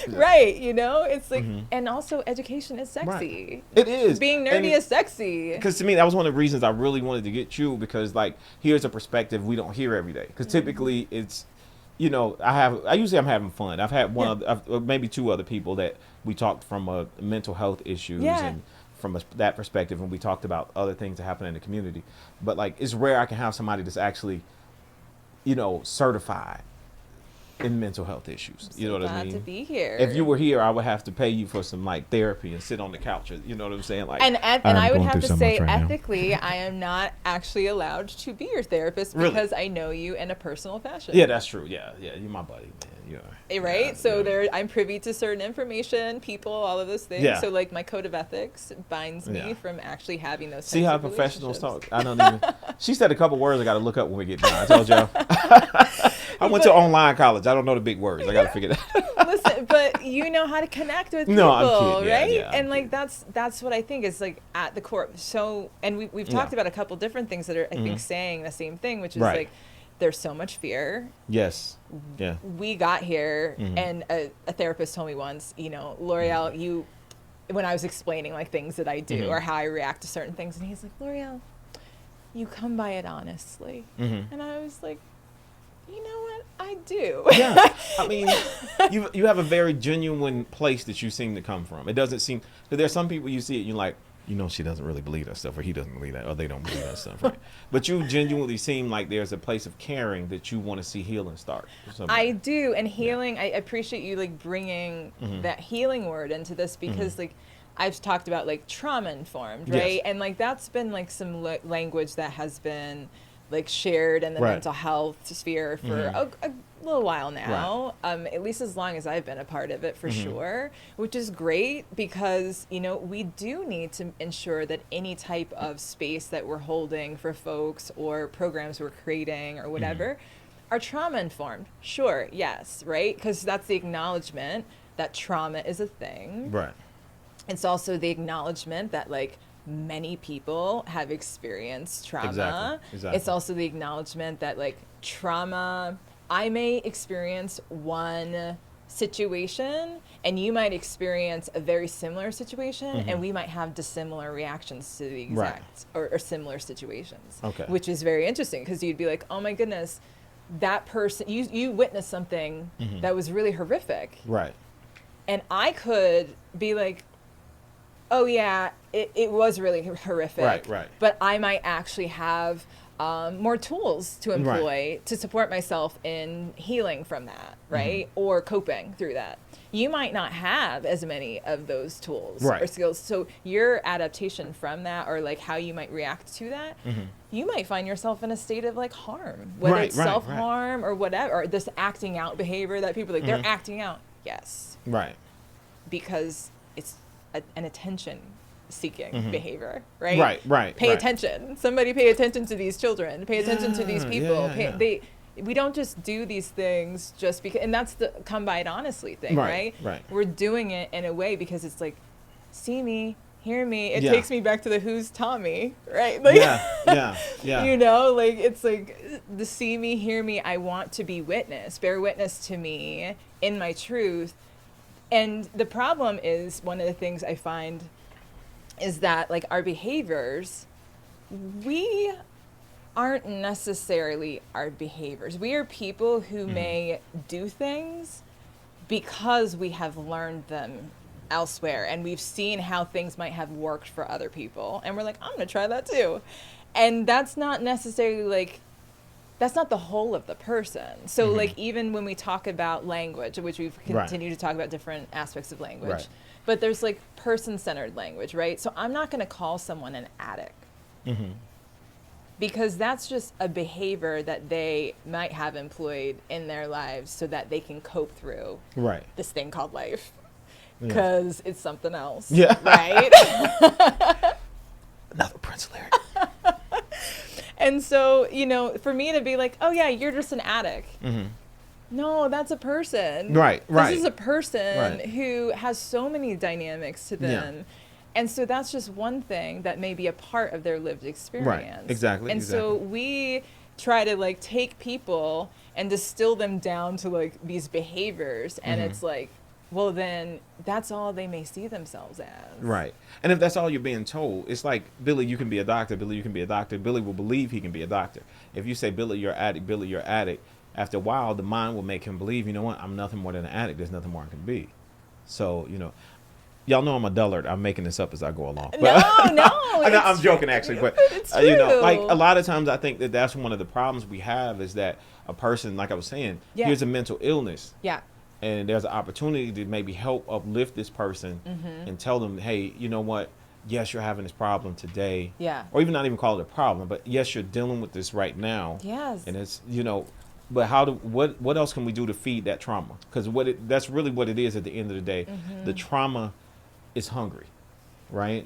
Right, it's and also education is sexy. It is. Being nerdy is sexy. Because to me, that was one of the reasons I really wanted to get you because here's a perspective we don't hear every day. Because typically it's, I usually I'm having fun. I've had maybe two other people that we talked from mental health issues and from that perspective, and we talked about other things that happen in the community. But it's rare I can have somebody that's actually, certified in mental health issues. You know what I mean? To be here. If you were here, I would have to pay you for some therapy and sit on the couch. You know what I'm saying? And I would have to say ethically, I am not actually allowed to be your therapist because I know you in a personal fashion. Yeah, that's true. Yeah, you're my buddy, man. Right? Yeah, so I'm privy to certain information, people, all of those things. Yeah. So my code of ethics binds me from actually having those. See how professionals talk? I don't even. She said a couple words I got to look up when we get done. I told y'all. I went to online college. I don't know the big words. I got to figure that out. Listen, but you know how to connect with people, right? Yeah, and that's what I think is at the core. So, and we've talked about a couple different things that are I think saying the same thing, which is there's so much fear. Yes. Yeah. We got here, and a therapist told me once, L'Oreal, when I was explaining things that I do or how I react to certain things, and he's like, L'Oreal, you come by it honestly, and I was like, you know what? I do. Yeah. I mean, you have a very genuine place that you seem to come from. It doesn't seem, because there's some people you see it, you're like, she doesn't really believe that stuff, or he doesn't believe that, or they don't believe that stuff, right? But you genuinely seem like there's a place of caring that you want to see healing start. I do, and healing, I appreciate you bringing that healing word into this because I've talked about trauma informed, right? Yes. And that's been some language that has been shared in the mental health sphere for a little while now, at least as long as I've been a part of it for sure, which is great because, we do need to ensure that any type of space that we're holding for folks or programs we're creating or whatever are trauma informed. Sure, yes, right? Because that's the acknowledgement that trauma is a thing. Right. It's also the acknowledgement that many people have experienced trauma. Exactly. It's also the acknowledgement that like trauma, I may experience one situation and you might experience a very similar situation, and we might have dissimilar reactions to the exact or similar situations. Okay. Which is very interesting, because you'd be like, oh my goodness, that person, you witnessed something that was really horrific. Right. And I could be like, oh yeah, it was really horrific. Right. But I might actually have more tools to employ to support myself in healing from that, right? Or coping through that. You might not have as many of those tools or skills. So your adaptation from that, or like how you might react to that, you might find yourself in a state of like harm, whether it's self-harm or whatever, or this acting out behavior that people like, they're acting out. Yes. Right. Because it's an attention seeking behavior, right? Right. Pay attention. Somebody pay attention to these children. Pay attention to these people. We don't just do these things just because, and that's the come by it honestly thing, right? We're doing it in a way because it's like, see me, hear me. It takes me back to the Who's Tommy, right? Like, you know, like it's like the see me, hear me. I want to be witness, bear witness to me in my truth. And the problem is, one of the things I find is that like our behaviors, we aren't necessarily our behaviors. We are people who may do things because we have learned them elsewhere, and we've seen how things might have worked for other people, and we're like, I'm gonna try that too. And that's not necessarily like, that's not the whole of the person. So like, even when we talk about language, which we've continued to talk about different aspects of language, but there's like person-centered language, right? So I'm not gonna call someone an addict, because that's just a behavior that they might have employed in their lives so that they can cope through this thing called life, because it's something else, right? Another Prince lyric. And so, you know, for me to be like, oh yeah, you're just an addict. No, that's a person. This is a person who has so many dynamics to them. And so that's just one thing that may be a part of their lived experience. Exactly. And so we try to like take people and distill them down to like these behaviors. And it's like, well, then that's all they may see themselves as. Right. And if that's all you're being told, it's like, Billy, you can be a doctor. Billy, you can be a doctor. Billy will believe he can be a doctor. If you say, Billy, you're an addict. Billy, you're an addict. After a while, the mind will make him believe, you know what, I'm nothing more than an addict. There's nothing more I can be. So, you know, y'all know I'm a dullard. I'm making this up as I go along. But I'm joking, actually. But, it's true. You know, like a lot of times I think that that's one of the problems we have, is that a person, like I was saying, here's a mental illness. And there's an opportunity to maybe help uplift this person and tell them, hey, you know what? Yes, you're having this problem today. Or even not even call it a problem, but yes, you're dealing with this right now. And it's, you know, but what else can we do to feed that trauma? Because that's really what it is at the end of the day. The trauma is hungry, right?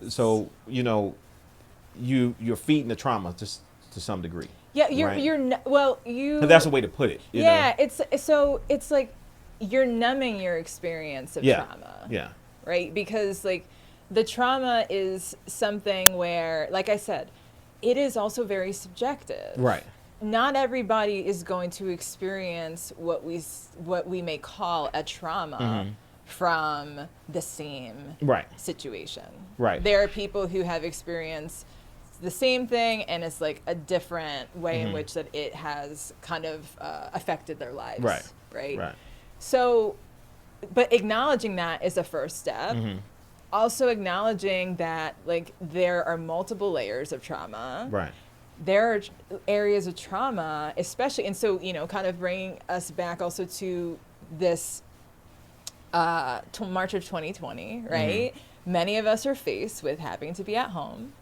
So, you know, you're feeding the trauma to some degree. That's a way to put it. You know? It's like you're numbing your experience of trauma. Right? Because like the trauma is something where, like I said, it is also very subjective. Not everybody is going to experience what we may call a trauma from the same situation. There are people who have experienced the same thing, and it's like a different way in which that it has kind of affected their lives. Right. So, but acknowledging that is a first step. Also acknowledging that like there are multiple layers of trauma. There are areas of trauma, especially, and so, you know, kind of bringing us back also to this March of 2020, right? Many of us are faced with having to be at home.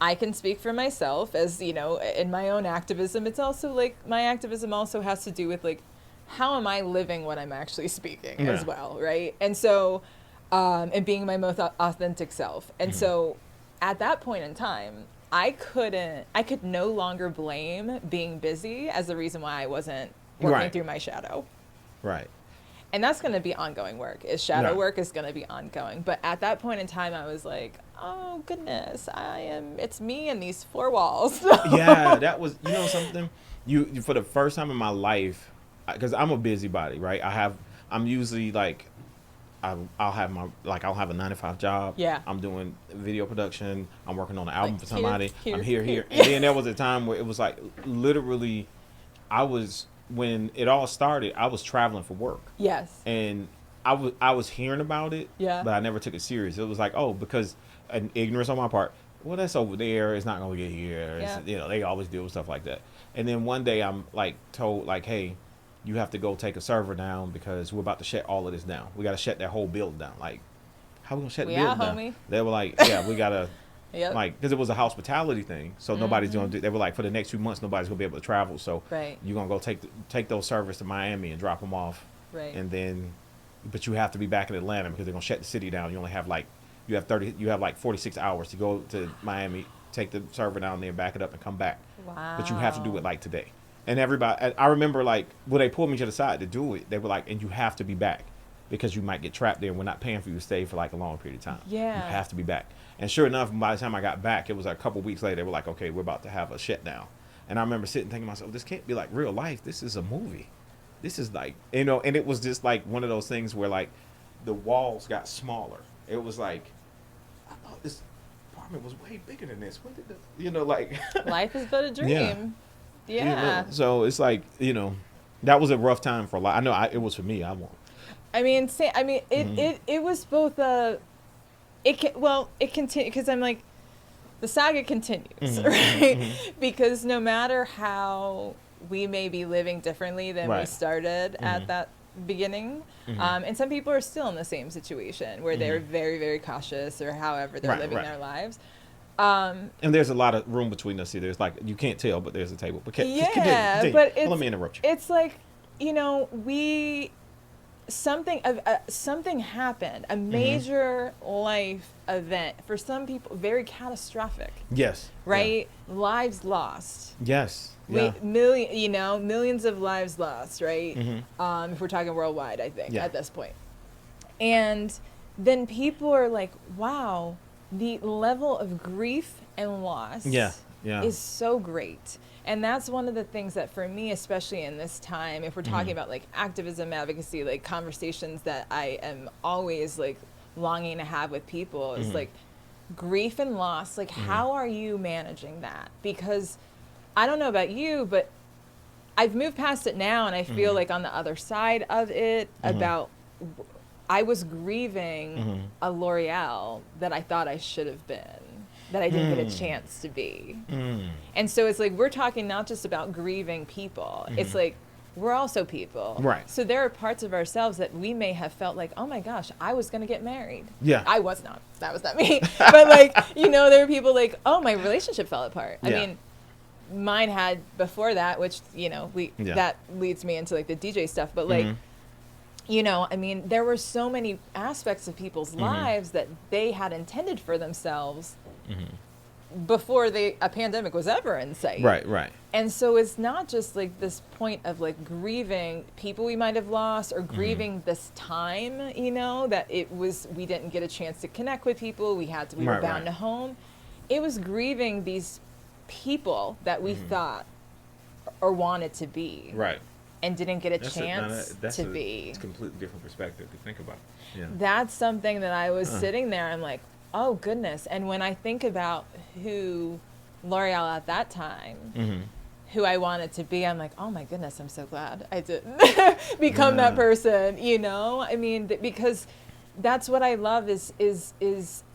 I can speak for myself, as, you know, in my own activism. It's also like, my activism also has to do with like, how am I living what I'm actually speaking as well, right? And so, and being my most authentic self. And so at that point in time, I could no longer blame being busy as the reason why I wasn't working through my shadow. And that's going to be ongoing work. Shadow work is going to be ongoing. But at that point in time, I was like, oh, goodness, it's me and these four walls. Yeah, that was, something, you for the first time in my life, because I'm a busybody, right? I'm usually like, I'll have a 9-to-5 job. Yeah. I'm doing video production. I'm working on an album for somebody. I'm here. And then there was a time where it was like, literally, when it all started, I was traveling for work. Yes. And I was hearing about it, yeah, but I never took it serious. It was like, because an ignorance on my part. Well, that's over there. It's not going to get here. Yeah. They always deal with stuff like that. And then one day I'm like told like, hey, you have to go take a server down because we're about to shut all of this down. We got to shut that whole building down. Like, how we going to shut the building down? Homie. They were like, yeah, we got to, yep. like, because it was a hospitality thing. So nobody's going to, they were like, for the next 2 months, nobody's going to be able to travel. So you're going to go take those servers to Miami and drop them off. Right. And then, but you have to be back in Atlanta because they're going to shut the city down. You only have you have like 46 hours to go to Miami, take the server down there, back it up and come back. Wow. But you have to do it like today. And everybody, I remember like when they pulled me to the side to do it, they were like, and you have to be back because you might get trapped there. We're not paying for you to stay for like a long period of time. Yeah. You have to be back. And sure enough, by the time I got back, it was like a couple weeks later, they were like, okay, we're about to have a shutdown. And I remember sitting thinking to myself, this can't be like real life. This is a movie. This is like, and it was just like one of those things where like the walls got smaller. It was like, I thought this apartment was way bigger than this. When did this, like. Life is but a dream. Yeah. So it's like, that was a rough time for a lot. I know it was for me. I won't. I mean, it was both it continued because I'm like, the saga continues, right? Because no matter how we may be living differently than we started at that beginning, and some people are still in the same situation where they're very, very cautious or however they're living their lives. And there's a lot of room between us here. There's like, you can't tell, but there's a table. But continue. But let me interrupt you. It's like, something happened, a major life event for some people, very catastrophic. Yes. Right? Yeah. Lives lost. Yes. Yeah. Millions of lives lost, right? If we're talking worldwide, I think at this point. And then people are like, wow, the level of grief and loss is so great. And that's one of the things that for me, especially in this time, if we're talking about like activism, advocacy, like conversations that I am always like longing to have with people is like grief and loss. Like, how are you managing that? Because I don't know about you, but I've moved past it now, and I feel like on the other side of it about I was grieving a L'Oreal that I thought I should have been, that I didn't get a chance to be. And so it's like, we're talking not just about grieving people. It's like, we're also people. Right. So there are parts of ourselves that we may have felt like, oh my gosh, I was going to get married. Yeah. I was not. That was not me. But like, there were people like, oh, my relationship fell apart. I mean, mine had before that, which, that leads me into like the DJ stuff. But like, I mean, there were so many aspects of people's lives that they had intended for themselves before a pandemic was ever in sight. Right. And so it's not just like this point of like grieving people we might have lost or grieving this time, that we didn't get a chance to connect with people. We were bound to home. It was grieving these people that we thought or wanted to be. Right. And didn't get a chance to be. It's a completely different perspective to think about. Yeah. That's something that I was sitting there, I'm like, oh goodness. And when I think about who L'Oreal at that time, who I wanted to be, I'm like, oh my goodness, I'm so glad I didn't become that person, I mean, because that's what I love is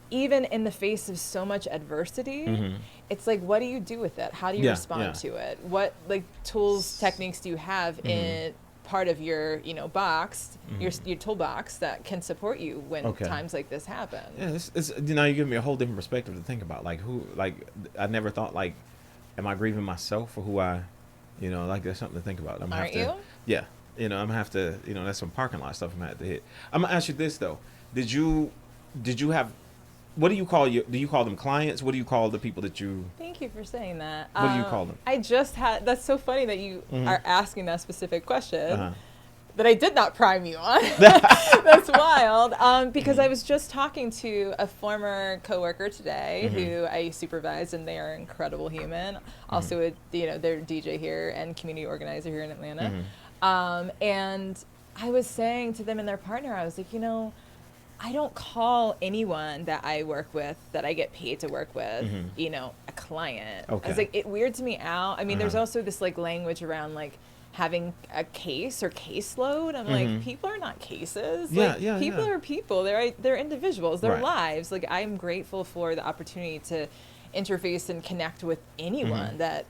even in the face of so much adversity, it's like, what do you do with it? How do you respond to it? What like tools, techniques do you have in part of your, box, your toolbox that can support you when times like this happen? Yeah, it's you give me a whole different perspective to think about. Like I never thought like, am I grieving myself for who I, like that's something to think about. Aren't you? Yeah. I'm gonna have to, that's some parking lot stuff I'm gonna have to hit. I'm gonna ask you this though. Did you have, what do you call them clients? What do you call the people that you... Thank you for saying that. What do you call them? I just had... That's so funny that you are asking that specific question. that I did not prime you on. That's wild. Because I was just talking to a former coworker today who I supervise, and they are an incredible human. Also, they're a DJ here and community organizer here in Atlanta. And I was saying to them and their partner, I was like, I don't call anyone that I work with, that I get paid to work with, a client. Okay. I was like, it weirds me out. I mean, there's also this like language around like having a case or caseload. I'm like, people are not cases. People are people. They're individuals. They're lives. Like, I'm grateful for the opportunity to interface and connect with anyone that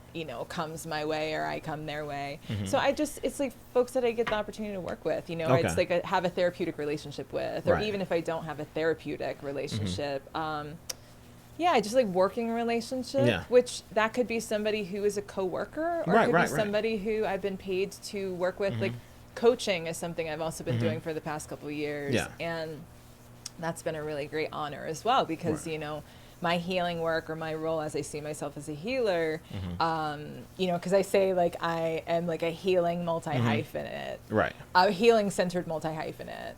comes my way or I come their way. So it's like folks that I get the opportunity to work with, or it's like have a therapeutic relationship with, or even if I don't have a therapeutic relationship, I just like working relationship, which that could be somebody who is a coworker, or it could be somebody who I've been paid to work with. Like coaching is something I've also been doing for the past couple of years, and that's been a really great honor as well, because my healing work, or my role as I see myself as a healer, because I say like I am like a healing multi-hyphenate, a healing centered multi-hyphenate,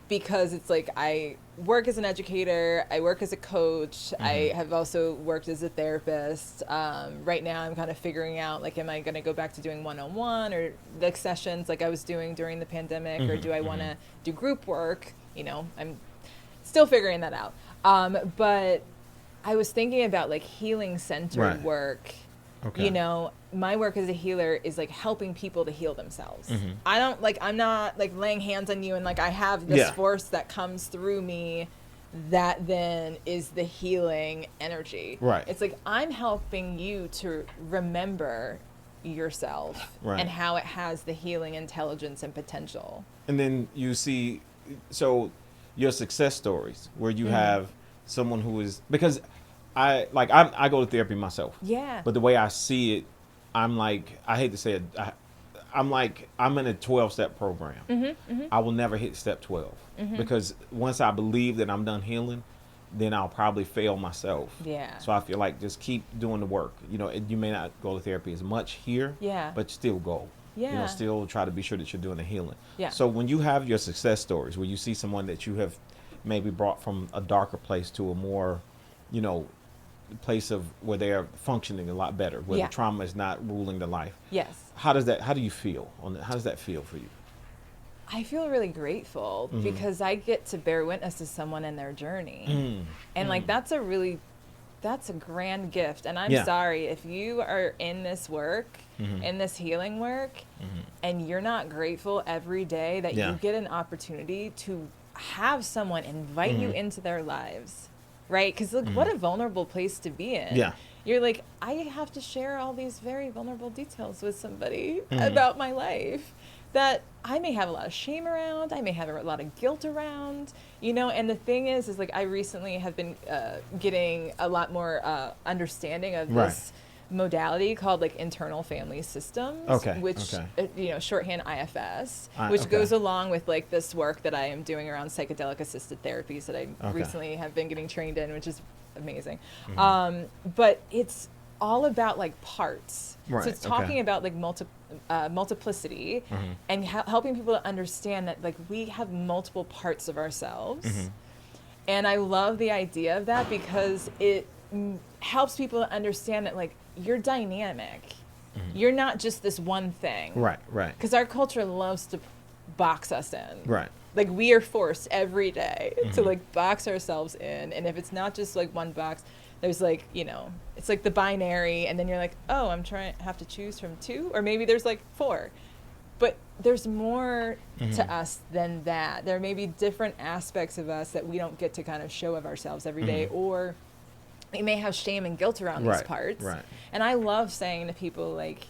because it's like I work as an educator, I work as a coach, I have also worked as a therapist. Right now I'm kind of figuring out, like, am I going to go back to doing one-on-one or like sessions like I was doing during the pandemic, or do I want to do group work? I'm still figuring that out. But I was thinking about like healing centered work. My work as a healer is like helping people to heal themselves. I'm not like laying hands on you and like I have this force that comes through me that then is the healing energy. It's like I'm helping you to remember yourself and how it has the healing intelligence and potential. And then you see, so your success stories where you have someone who is, because I go to therapy myself. But the way I see it, I'm like, I hate to say it, I'm like, I'm in a 12-step program. I will never hit step 12 because once I believe that I'm done healing, then I'll probably fail myself. So I feel like just keep doing the work. You may not go to therapy as much here, but still go. Still try to be sure that you're doing the healing. So when you have your success stories, where you see someone that you have maybe brought from a darker place to a more, place of where they are functioning a lot better, where the trauma is not ruling the life. How do you feel on that? How does that feel for you? I feel really grateful because I get to bear witness to someone in their journey. And like, that's a grand gift. And I'm sorry if you are in this work, in this healing work, and you're not grateful every day that you get an opportunity to have someone invite you into their lives. Right? Because look, what a vulnerable place to be in. You're like, I have to share all these very vulnerable details with somebody about my life that I may have a lot of shame around, I may have a lot of guilt around, and the thing is like I recently have been getting a lot more understanding of this modality called like internal family systems, which shorthand IFS, which goes along with like this work that I am doing around psychedelic assisted therapies that I recently have been getting trained in, which is amazing. But it's all about like parts. So it's talking about like multiplicity and helping people to understand that like we have multiple parts of ourselves. And I love the idea of that because it helps people to understand that like you're dynamic. You're not just this one thing. Because our culture loves to box us in. Like we are forced every day to like box ourselves in. And if it's not just like one box, there's like, it's like the binary, and then you're like, oh, have to choose from 2, or maybe there's like 4. But there's more to us than that. There may be different aspects of us that we don't get to kind of show of ourselves every day, or we may have shame and guilt around these parts. And I love saying to people, like,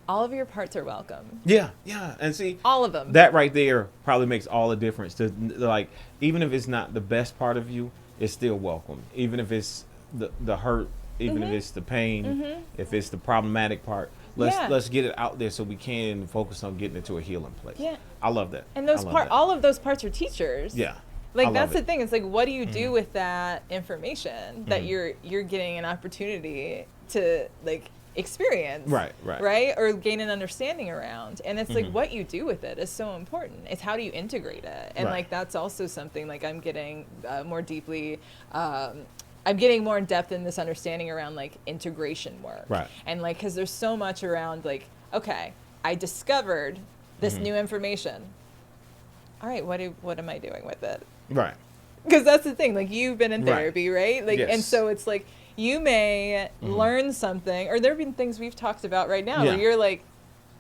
all of your parts are welcome. And see, all of them. That right there probably makes all the difference. To like, even if it's not the best part of you, it's still welcome. Even if it's the hurt, even if it's the pain, if it's the problematic part. Let's get it out there so we can focus on getting into a healing place. I love that. And all of those parts are teachers. Like that's the thing. It's like, what do you do with that information that you're getting an opportunity to like experience, right, or gain an understanding around. And it's like what you do with it is so important. It's how do you integrate it, and like that's also something like I'm getting more deeply. I'm getting more in depth in this understanding around like integration work, and like because there's so much around like, okay, I discovered this new information. All right, what am I doing with it? Right. Because that's the thing. Like you've been in therapy, right? Like, and so it's like. You may learn something, or there have been things we've talked about right now where you're like,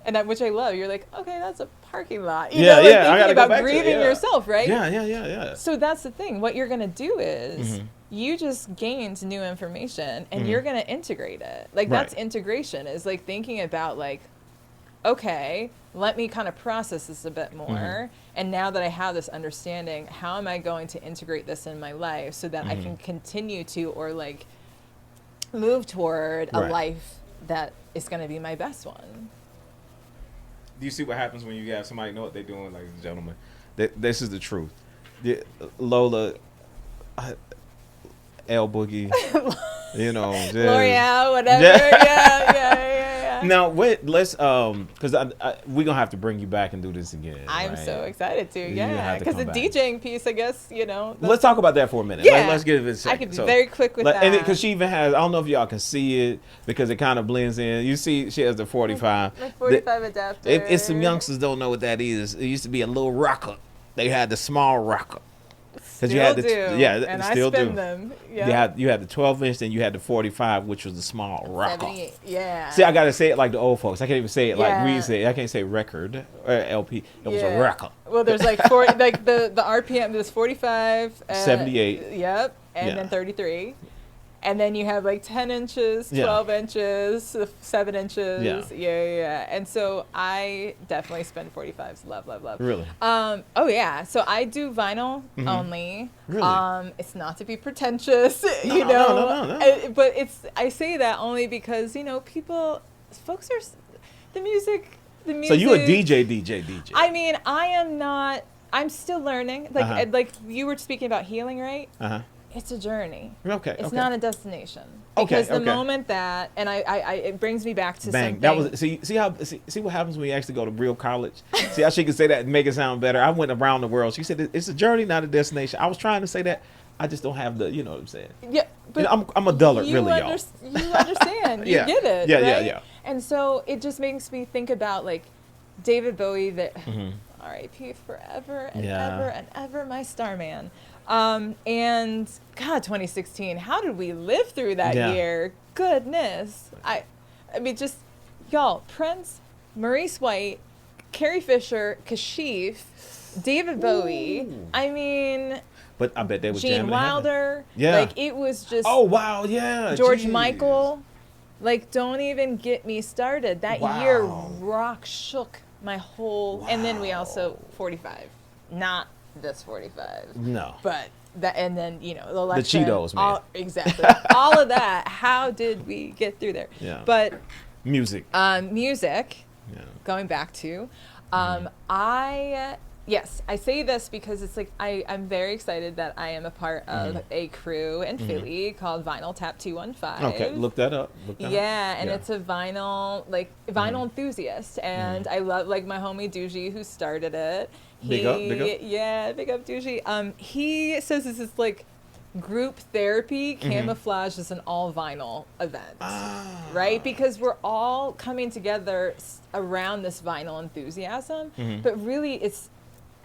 and which I love, you're like, okay, that's a parking lot. You know, like thinking about grieving yourself, right? Yeah. So that's the thing. What you're going to do is you just gained new information and you're going to integrate it. Like that's integration, is like thinking about like, okay, let me kind of process this a bit more. And now that I have this understanding, how am I going to integrate this in my life so that I can continue to, or like, move toward a life that is going to be my best one. Do you see what happens when you have somebody know what they're doing, ladies and gentlemen? This is the truth. Lola, L Boogie, you know, L'Oreal, whatever. Yeah. Now wait, let's because we're gonna have to bring you back and do this again. I'm so excited to, because the DJing piece, I guess, you know. Let's talk about that for a minute. Yeah, let's give it a second. I can be very quick with that. And because she even has, I don't know if y'all can see it because it kind of blends in. You see, she has the 45. My 45 adapter. If some youngsters don't know what that is, it used to be a little rocker. They had the small rocker. Because you had the and still I spin them. Yeah. You had the 12-inch, then you had the 45, which was the small rocker. 78. Yeah. See, I gotta say it like the old folks. I can't even say it like we say it. I can't say record or LP. It was a record. Well, there's like 40, like the RPM. There's 45, 78. Yep, and then 33. And then you have like 10 inches, 12 inches, 7 inches. Yeah. And so I definitely spend 45s. Love. Really? Oh yeah. So I do vinyl only. Really? It's not to be pretentious, you know. No. But I say that only because, you know, folks are, the music. So you a DJ. I mean, I am not, I'm still learning. Like, like you were speaking about healing, right? It's a journey. Okay. It's not a destination. Because the moment that, and it brings me back to something. That was see what happens when you actually go to real college. See how she can say that and make it sound better. I went around the world. She said it's a journey, not a destination. I was trying to say that. I just don't have the, you know what I'm saying. Yeah, but you know, I'm a dullard, really, y'all. You understand. You get it. Yeah. And so it just makes me think about like David Bowie, that R.I.P. forever and ever and ever, my Starman. And God, 2016, how did we live through that year? Goodness. I mean, just y'all, Prince, Maurice White, Carrie Fisher, Kashif, David Bowie. I mean, but I bet they were Gene Wilder. Like it was just. Oh wow, yeah. George Michael. Like, don't even get me started. That year shook my whole. And then we also 45, not this 45. No. But that, and then, you know, the election. The Cheetos, man. Exactly. All of that. How did we get through there? Yeah. But music. Going back to, I say this because it's like I'm very excited that I am a part of a crew in Philly called Vinyl Tap 215. Okay, look that up. And it's a vinyl enthusiast, and I love like my homie Doogie who started it. Big up. Yeah, big up Doogie. He says this is like group therapy camouflaged as an all vinyl event, right? Because we're all coming together around this vinyl enthusiasm, but really it's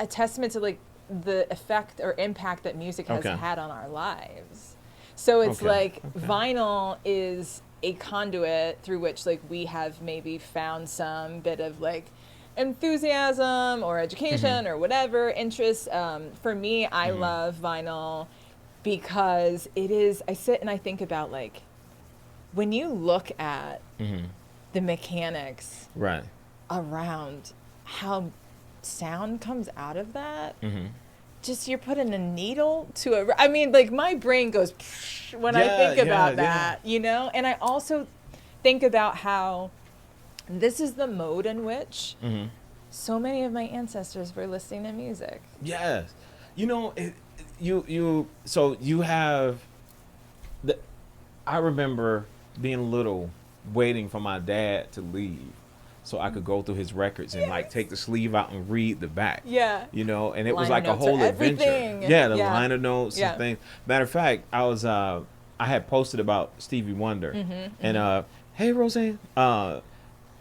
a testament to like the effect or impact that music has had on our lives. So it's vinyl is a conduit through which like we have maybe found some bit of like enthusiasm or education or whatever interest. For me, I love vinyl because it is, I sit and I think about like when you look at the mechanics around how sound comes out of that, just you're putting a needle to a, I mean, like my brain goes when I think about that, you know? And I also think about how this is the mode in which so many of my ancestors were listening to music. Yes. You know, so you have, I remember being little waiting for my dad to leave so I could go through his records and like take the sleeve out and read the back. Yeah. You know, and it was Liner like a whole adventure. Yeah, the liner notes and things. Matter of fact, I had posted about Stevie Wonder, and hey Roseanne,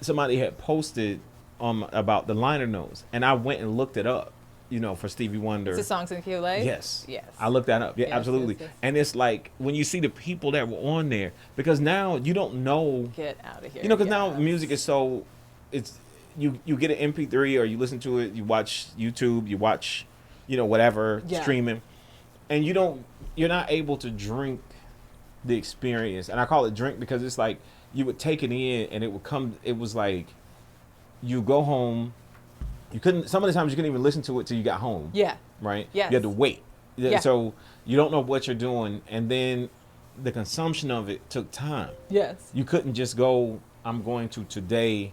somebody had posted about the liner notes, and I went and looked it up. You know, for Stevie Wonder. It's the Songs in the Key of Life? Yes. Yes. I looked that up. Yeah, yes, absolutely. Yes. And it's like when you see the people that were on there, because now you don't know. Get out of here. You know, because now music is so, it's, you get an MP3 or you listen to it, you watch YouTube, you watch, you know, whatever, streaming, and you're not able to drink the experience. And I call it drink because it's like you would take it in and it was like you go home. Some of the times you couldn't even listen to it till you got home. Yeah. Right? Yes. You had to wait. Yeah. So you don't know what you're doing. And then the consumption of it took time. Yes. You couldn't just go, I'm going to today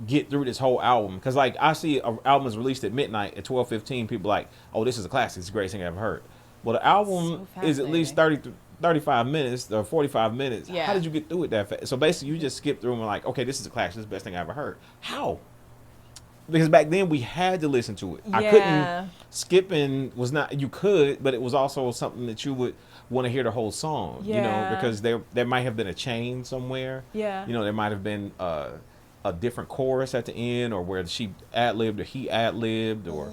get through this whole album. Because like I see an album is released at midnight at 12:15. People are like, oh, this is a classic. It's the greatest thing I've ever heard. Well, the album is at least 35 minutes or 45 minutes. Yeah. How did you get through it that fast? So basically you just skip through and like, okay, this is a classic. This is the best thing I ever heard. How? Because back then we had to listen to it. Yeah. I couldn't. Skipping was not. You could, but it was also something that you would want to hear the whole song. Yeah. You know, because there might have been a change somewhere. Yeah. You know, there might have been a different chorus at the end, or where she ad-libbed or he ad-libbed, or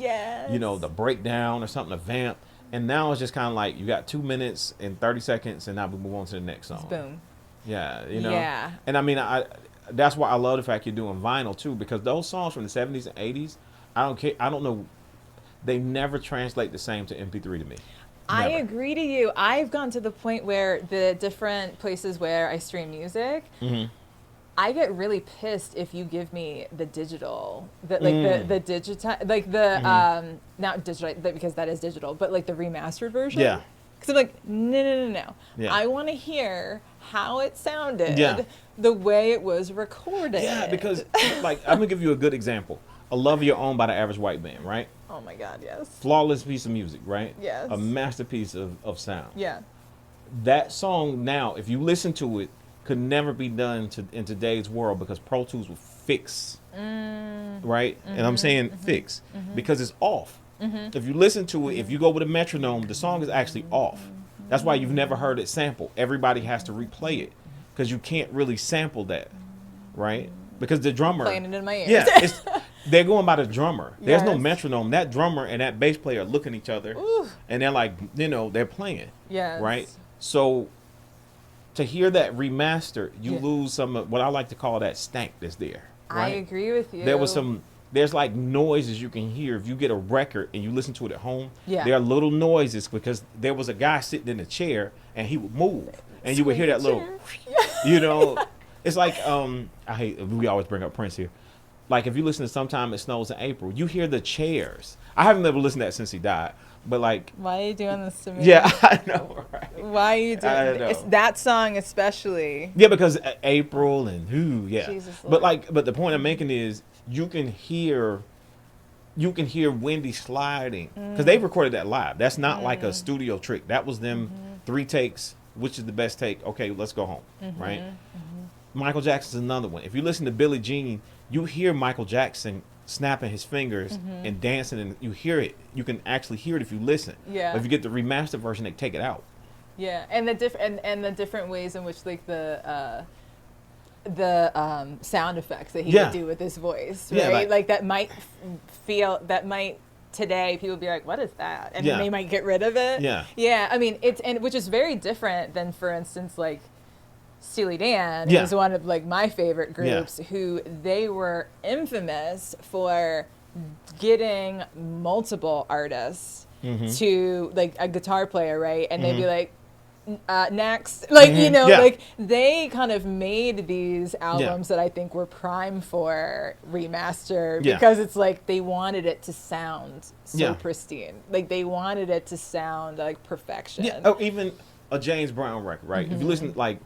you know, the breakdown or something, a vamp. And now it's just kind of like you got 2 minutes and 30 seconds, and now we move on to the next song. Boom. Yeah. You know. Yeah. And I mean, that's why I love the fact you're doing vinyl too, because those songs from the 70s and 80s, I don't care. I don't know. They never translate the same to MP3 to me. Never. I agree to you. I've gone to the point where the different places where I stream music, I get really pissed if you give me the digital, the digital, like the not digital because that is digital, but like the remastered version. Yeah. Because I'm like, no. Yeah. I want to hear how it sounded, the way it was recorded. Yeah, because like I'm gonna give you a good example. "A Love of Your Own" by the Average White Band, right? Oh my God, yes. Flawless piece of music, right? Yes. A masterpiece of sound. Yeah. That song now, if you listen to it, could never be done in today's world because Pro Tools will fix, right? And I'm saying fix because it's off. If you listen to it, if you go with a metronome, the song is actually off. That's why you've never heard it sampled. Everybody has to replay it because you can't really sample that, right? Because the drummer playing it in my ears. Yeah, they're going by the drummer. There's no metronome. That drummer and that bass player are looking at each other, and they're like, you know, they're playing. Yes. Right. So to hear that remastered, you lose some of what I like to call that stank that's there. Right? I agree with you. There's like noises you can hear if you get a record and you listen to it at home. Yeah. There are little noises because there was a guy sitting in a chair and he would move and you would hear that little, you know, it's like, we always bring up Prince here. Like if you listen to Sometime It Snows in April, you hear the chairs. I haven't ever listened to that since he died, but like. Why are you doing this to me? Yeah, I know, right? Why are you doing this? That song especially. Yeah, because April and but the point I'm making is, you can hear Wendy sliding because they recorded that live. That's not like a studio trick. That was them 3 takes. Which is the best take? Okay, let's go home. Right? Michael Jackson's another one. If you listen to Billie Jean, you hear Michael Jackson snapping his fingers and dancing, and you hear it. You can actually hear it if you listen. Yeah. But if you get the remastered version, they take it out. Yeah, and the different ways in which like the sound effects that he would do with his voice, right? Yeah, like that might today people be like, what is that? And they might get rid of it. Yeah. Yeah. I mean, which is very different than, for instance, like Steely Dan is one of like my favorite groups who they were infamous for getting multiple artists to like a guitar player, right? And they'd be like, next, like like they kind of made these albums that I think were prime for remaster because it's like they wanted it to sound so pristine, like they wanted it to sound like perfection. Even a James Brown record, right? If you listen, like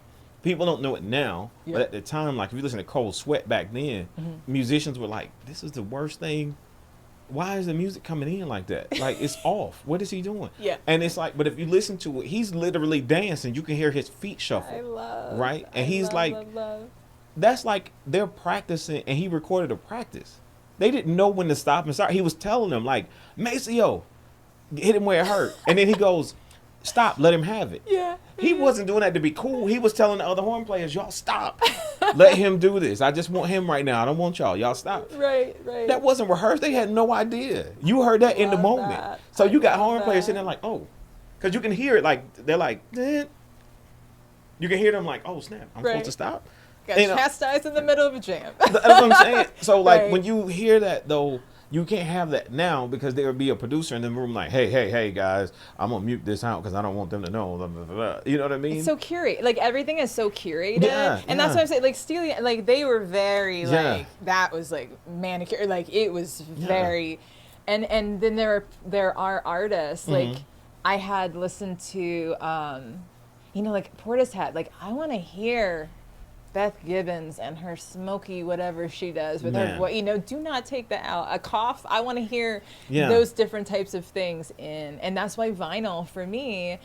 people don't know it now, but at the time, like if you listen to Cold Sweat back then, musicians were like, this is the worst thing why is the music coming in like that? Like, it's off. What is he doing? Yeah. And it's like, but if you listen to it, he's literally dancing. You can hear his feet shuffle. I love. Right? And he's love. That's like they're practicing, and he recorded a practice. They didn't know when to stop and start. He was telling them, like, Maceo, hit him where it hurt. And then he goes, stop, let him have it. Yeah. He wasn't doing that to be cool. He was telling the other horn players, y'all stop. Let him do this. I just want him right now. I don't want y'all. Y'all stop. Right. That wasn't rehearsed. They had no idea. You heard that in the moment. That. So you got horn players sitting there like, oh. Because you can hear it like, they're like, eh. You can hear them like, oh, snap. I'm supposed to stop. Got chastised in the middle of a jam. That's what I'm saying. So, like, Right. when you hear that, though, you can't have that now because there would be a producer in the room like, hey, guys, I'm going to mute this out because I don't want them to know. Blah, blah, blah. You know what I mean? It's so curated. Like, everything is so curated. Yeah, and that's what I'm saying. Like, Steely, like, they were very, like, that was, like, manicure. Like, it was very... And then there are artists. Like, I had listened to, you know, like, Portishead. Like, I want to hear... Beth Gibbons and her smoky whatever she does with her voice, you know, do not take that out. A cough, I want to hear those different types of things in. And that's why vinyl, for me,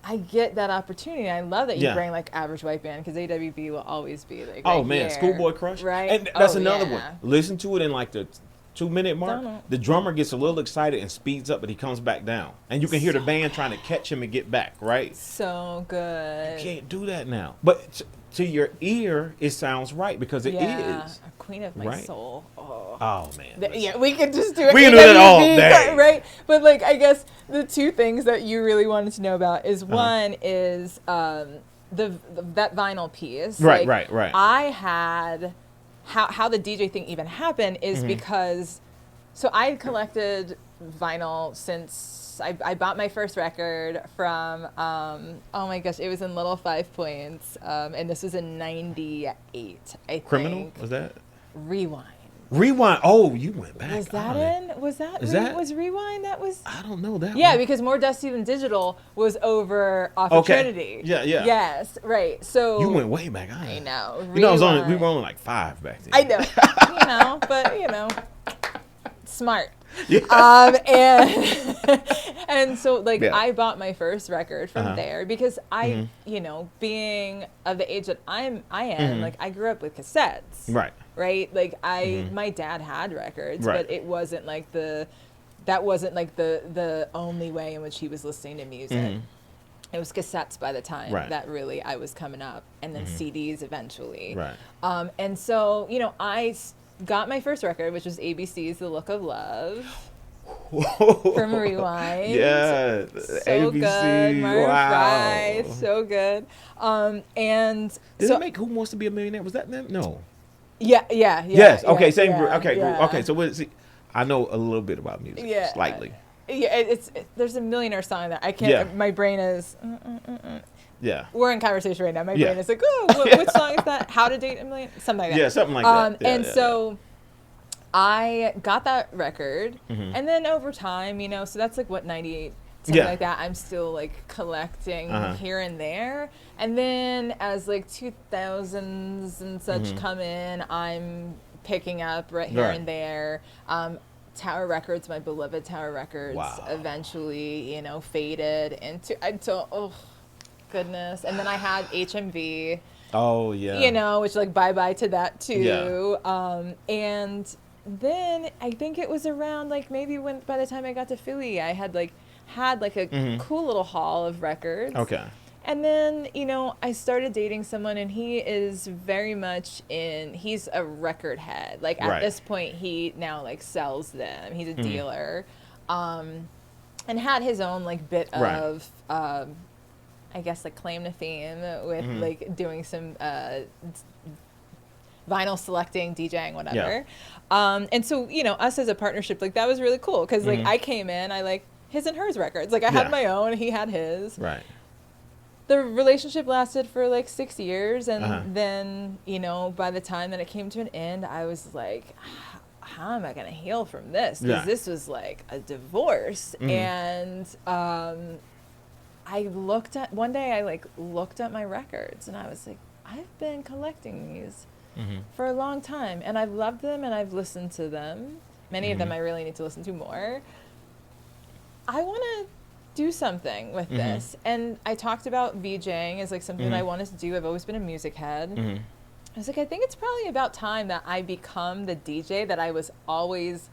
I get that opportunity. I love that you bring, like, Average White Band, because AWB will always be, like, oh, man, Schoolboy Crush. Right? And that's another one. Listen to it in, like, the 2-minute mark. The drummer gets a little excited and speeds up, but he comes back down. And you can hear the band trying to catch him and get back, right? So good. You can't do that now. But... to your ear, it sounds right because it is. A queen of my soul. Oh man. Yeah, we could just do it. We can do that all day. Right? But, like, I guess the two things that you really wanted to know about is one is that vinyl piece. Right, like, right. I had how the DJ thing even happened is because I collected vinyl since I bought my first record from, oh my gosh, it was in Little 5 Points, and this was in 98, I think. Criminal? Was that? Rewind. Oh, you went back. Was that in? Was Rewind? That was? I don't know that Yeah, one. because More Dusty Than Digital was over off of Trinity. Yeah. Yes, right. So. You went way back. I know. Rewind. You know, we were only like 5 back then. I know. But smart. Yeah. And so, like, I bought my first record from there because I, being of the age that I am, like, I grew up with cassettes. Right? Like, my dad had records, but it wasn't like the only way in which he was listening to music. It was cassettes by the time that really I was coming up, and then CDs eventually. And so, I got my first record, which was ABC's The Look of Love. From Rewind. Yeah. So ABC. good. Maroon 5. So good. And did it make Who Wants to Be a Millionaire? Was that them? No. Yeah. Yes. Okay. Same group. Okay. Yeah. Okay. So I know a little bit about music. Yeah. Slightly. Yeah. There's a millionaire song that I can't. Yeah. My brain is. Yeah. We're in conversation right now. My brain is like, oh, which song is that? How to Date a Million? Something like that. Yeah, something like that. So I got that record, and then over time, so that's like 98, something like that. I'm still, like, collecting here and there. And then as, like, 2000s and such come in, I'm picking up here and there. Tower Records, my beloved Tower Records, eventually, faded until oh goodness. And then I had HMV. Oh yeah. Which, like, bye to that too. Yeah. And then I think it was around, like, maybe by the time I got to Philly, I had a cool little haul of records. Okay. And then, I started dating someone, and he is very much he's a record head. Like, at this point, he now, like, sells them. He's a dealer. And had his own, like, bit of, I guess, like, claim to fame with, like, doing some vinyl selecting, DJing, whatever. Yeah. And so, us as a partnership, like, that was really cool. Because, like, I came in, I, like, his and hers records. Like, I had my own, he had his. Right. The relationship lasted for, like, 6 years, and then, by the time that it came to an end, I was like, how am I going to heal from this? Because this was, like, a divorce. And one day I looked at my records, and I was like, I've been collecting these for a long time, and I've loved them, and I've listened to them. Many of them I really need to listen to more. I want to do something with this. And I talked about VJing as like something that I wanted to do. I've always been a music head. I was like, I think it's probably about time that I become the DJ that I was always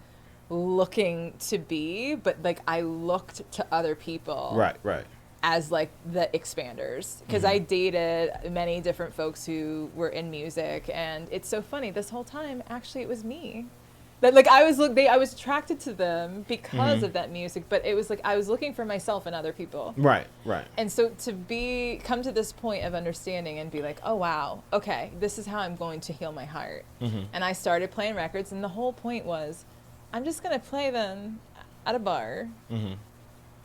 looking to be, but like I looked to other people. Right. As like the expanders, because I dated many different folks who were in music, and it's so funny. This whole time, actually, it was me. That like I was attracted to them because of that music, but it was like I was looking for myself in other people. Right. And so to come to this point of understanding and be like, oh wow, okay, this is how I'm going to heal my heart. And I started playing records, and the whole point was, I'm just gonna play them at a bar.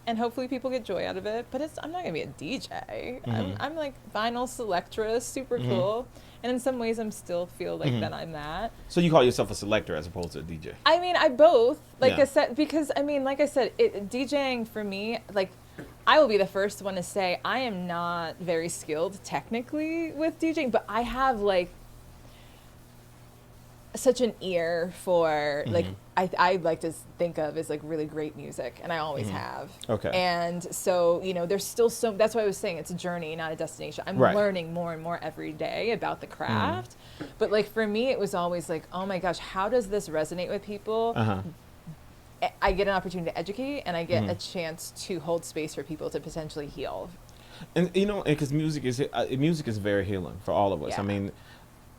And hopefully people get joy out of it, but I'm not gonna be a DJ. I'm like vinyl selectress, super cool. And in some ways, I'm still feel like that I'm that. So you call yourself a selector as opposed to a DJ? I mean, I both. Like I said, because I mean, like I said, DJing for me, like I will be the first one to say I am not very skilled technically with DJing, but I have like such an ear for like I like to think of as like really great music, and I always have. Okay. And so there's still that's why I was saying it's a journey, not a destination. I'm learning more and more every day about the craft. But like for me, it was always like, oh my gosh, how does this resonate with people? I get an opportunity to educate, and I get a chance to hold space for people to potentially heal. And because music is very healing for all of us. I mean,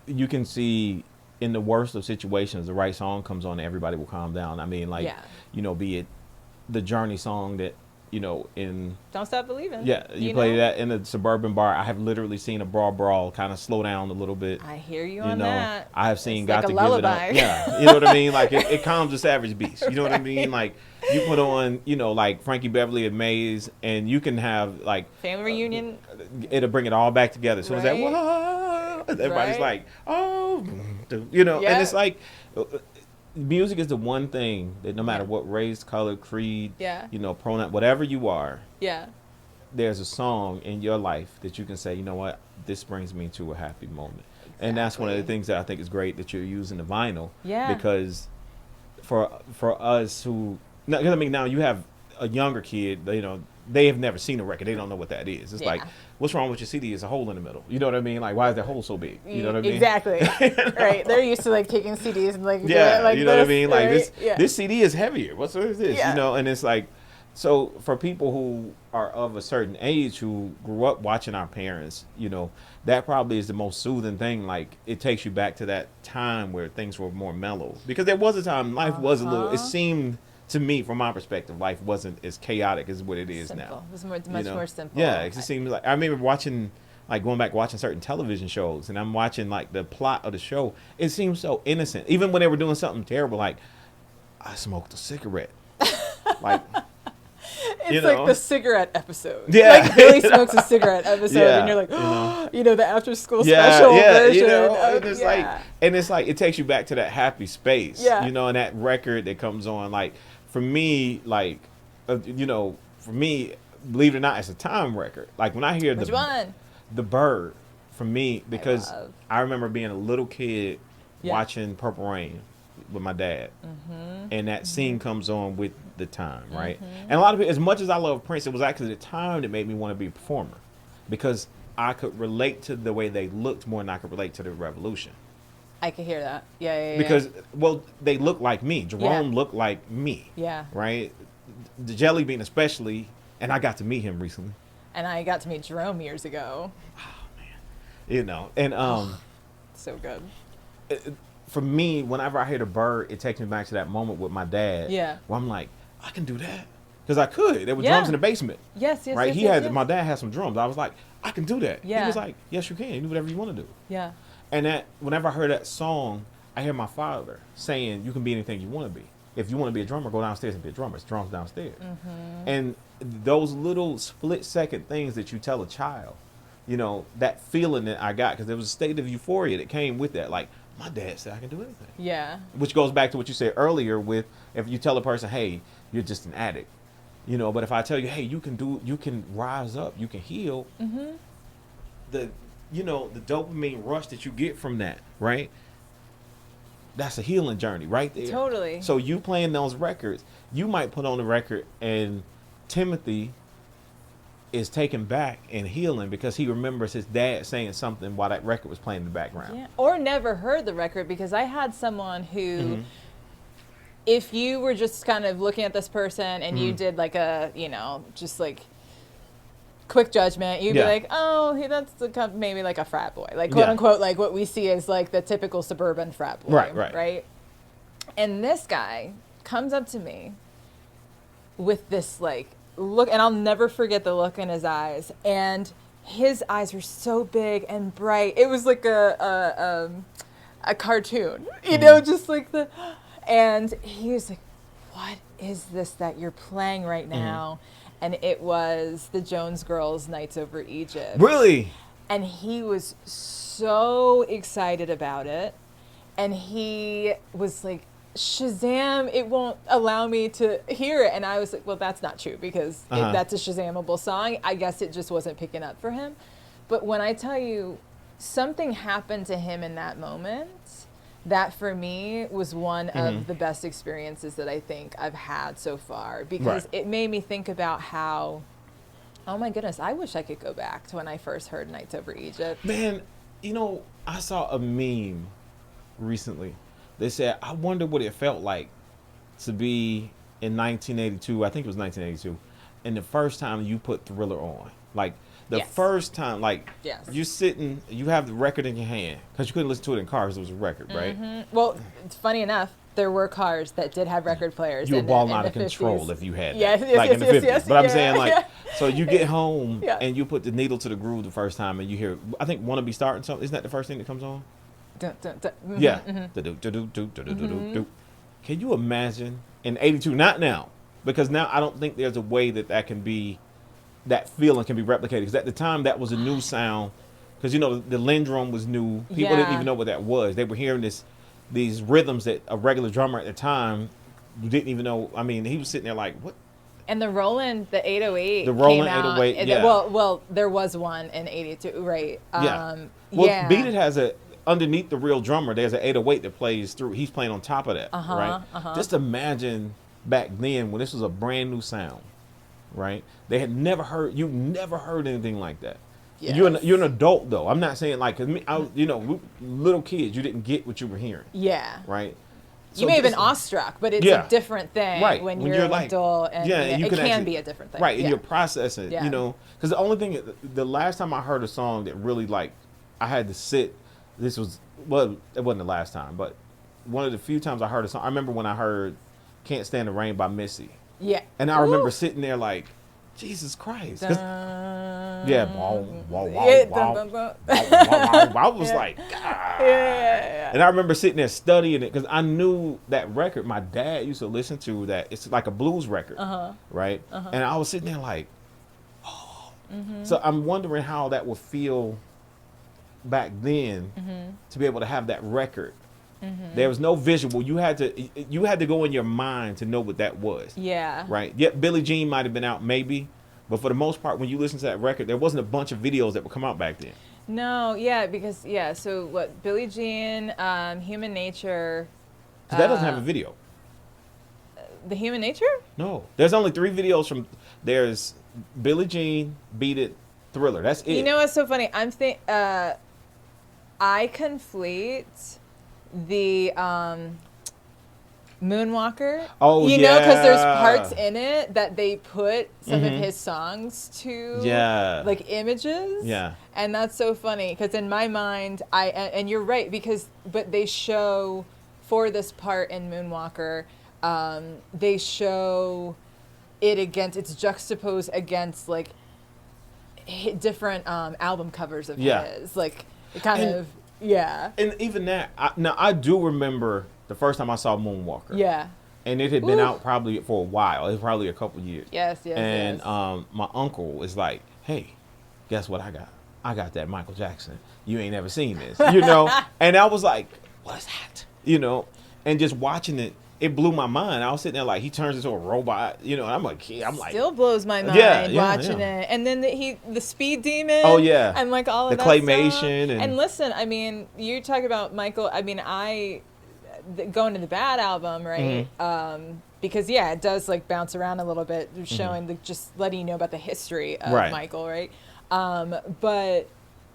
you can see. In the worst of situations, the right song comes on and everybody will calm down. I mean, like, be it the Journey song that, in... Don't Stop Believing. Yeah, you play that in a suburban bar. I have literally seen a brawl kind of slow down a little bit. I hear you on that. I have seen it's Got like to a Give It lullaby. Up. Yeah, you know what I mean? Like, it calms the savage beast. You know what I mean? Like, you put on, like Frankie Beverly and Maze, and you can have, like... Family reunion. It'll bring it all back together. So it's like, whoa! Everybody's like, oh, and it's like, music is the one thing that no matter what race, color, creed, pronoun, whatever you are, there's a song in your life that you can say, you know what, this brings me to a happy moment. Exactly. And that's one of the things that I think is great that you're using the vinyl, because for us who, I mean, now you have a younger kid, they have never seen a record. They don't know what that is. It's like, what's wrong with your CD? It's a hole in the middle. You know what I mean? Like, why is that hole so big? You know what I mean? Exactly. Right. They're used to like taking CDs and like you know what I mean? Like right? this CD is heavier. What is this? And it's like, so for people who are of a certain age who grew up watching our parents, that probably is the most soothing thing. Like, it takes you back to that time where things were more mellow, because there was a time life was a little. It seemed. To me, from my perspective, life wasn't as chaotic as what it is now. It was much more simple. Yeah, it just seems like I remember watching, like going back watching certain television shows, and I'm watching like the plot of the show. It seems so innocent, even when they were doing something terrible, like I smoked a cigarette. Like it's like the cigarette episode. Yeah, like Billy smokes a cigarette episode, and you're like, the after school special version. And it's like it takes you back to that happy space. And that record that comes on, like. For me, like, for me, believe it or not, it's a time record. Like when I hear the Bird, for me, because I remember being a little kid watching Purple Rain with my dad, and that scene comes on with the time, right? And a lot of it, as much as I love Prince, it was actually the time that made me want to be a performer, because I could relate to the way they looked more than I could relate to the revolution. I could hear that. Yeah. Because, well, they look like me. Jerome looked like me. Yeah. Right? The Jelly Bean especially, and I got to meet him recently. And I got to meet Jerome years ago. Oh, man. And... so good. For me, whenever I hear the Bird, it takes me back to that moment with my dad. Yeah. Where I'm like, I can do that. Because I could. There were drums in the basement. Yes. Right? My dad had some drums. I was like, I can do that. Yeah. He was like, yes, you can. You do whatever you want to do. Yeah. And that whenever I heard that song, I hear my father saying, you can be anything you want to be. If you want to be a drummer, go downstairs and be a drummer. It's drums downstairs. And those little split-second things that you tell a child, that feeling that I got, because there was a state of euphoria that came with that. Like, my dad said I can do anything. Yeah. Which goes back to what you said earlier with, if you tell a person, hey, you're just an addict. But if I tell you, hey, you can rise up, you can heal, the dopamine rush that you get from that, right? that's a healing journey right there. Totally. So you playing those records, you might put on the record and Timothy is taken back and healing because he remembers his dad saying something while that record was playing in the background. Yeah. Or never heard the record, because I had someone who, if you were just kind of looking at this person and you did like a, just like quick judgment, you'd be like, oh, that's maybe like a frat boy, like quote unquote, like what we see as like the typical suburban frat boy. Right. And this guy comes up to me with this like look, and I'll never forget the look in his eyes, and his eyes were so big and bright. It was like a cartoon, just like and he was like, what is this that you're playing right now? And it was the Jones Girls' Nights Over Egypt. Really? And he was so excited about it. And he was like, Shazam, it won't allow me to hear it. And I was like, well, that's not true, because that's a Shazamable song. I guess it just wasn't picking up for him. But when I tell you, something happened to him in that moment that for me was one of the best experiences that I think I've had so far, because it made me think about how, oh my goodness, I wish I could go back to when I first heard Nights Over Egypt. Man, I saw a meme recently. They said, I wonder what it felt like to be in 1982, I think it was 1982, and the first time you put Thriller on. Like, the first time, like, you're sitting, you have the record in your hand, because you couldn't listen to it in cars, it was a record, right? Well, it's funny enough, there were cars that did have record players. You were balling out of control if you had that. Yes, like in the 50s. Yes, but I'm saying, like, so you get home and you put the needle to the groove the first time and you hear, I think, Wanna Be Starting Something. Isn't that the first thing that comes on? Dun, dun, dun. Yeah. Can you imagine in 82, not now, because now I don't think there's a way that can be, that feeling can be replicated. Because at the time, that was a new sound. Because, the Lindrum was new. People didn't even know what that was. They were hearing these rhythms that a regular drummer at the time didn't even know. I mean, he was sitting there like, what? And the Roland, the 808 The Roland came out. 808, yeah. Well, there was one in 82, right? Well, Beat It has underneath the real drummer, there's an 808 that plays through. He's playing on top of that, right? Just imagine back then when this was a brand new sound, right? They had never heard anything like that. Yes. You're an adult though. I'm not saying like, little kids, you didn't get what you were hearing. Yeah. Right. So you may have been awestruck, but it's a different thing when you're an adult, and it can be a different thing. Right, and you're processing, because the only thing, the last time I heard a song that really like, I had to sit. This was, well, it wasn't the last time, but one of the few times I heard a song. I remember when I heard "Can't Stand the Rain" by Missy. Yeah. And I remember sitting there like, Jesus Christ. I was like, God. And I remember sitting there studying it because I knew that record my dad used to listen to, that it's like a blues record, right? And I was sitting there like, oh. So I'm wondering how that would feel back then to be able to have that record. There was no visual. You had to go in your mind to know what that was. Yeah. Right. Yep. Billie Jean might have been out maybe, but for the most part, when you listen to that record, there wasn't a bunch of videos that would come out back then. No. Yeah. Because so what? Billie Jean, Human Nature. So that doesn't have a video. The Human Nature? No. There's only 3 videos from. There's Billie Jean, Beat It, Thriller. That's it. You know what's so funny? I conflate the Moonwalker. Oh, you know, because there's parts in it that they put some of his songs to, like images. Yeah. And that's so funny because in my mind, and you're right, but they show for this part in Moonwalker, they show it against, it's juxtaposed against like different album covers of his, like And even that, I do remember the first time I saw Moonwalker. Yeah. And it had been out probably for a while. It was probably a couple years. Yes. And my uncle was like, hey, guess what I got? I got that Michael Jackson. You ain't never seen this, And I was like, what is that? And just watching it, it blew my mind. I was sitting there like, he turns into a robot, and I'm a kid. I'm like, still blows my mind watching it. And then the Speed Demon. Oh yeah. And like all of the that claymation stuff. And listen, I mean, you talk about Michael. I mean, going to the Bad album, right? Because it does like bounce around a little bit, showing just letting you know about the history of Michael, right? But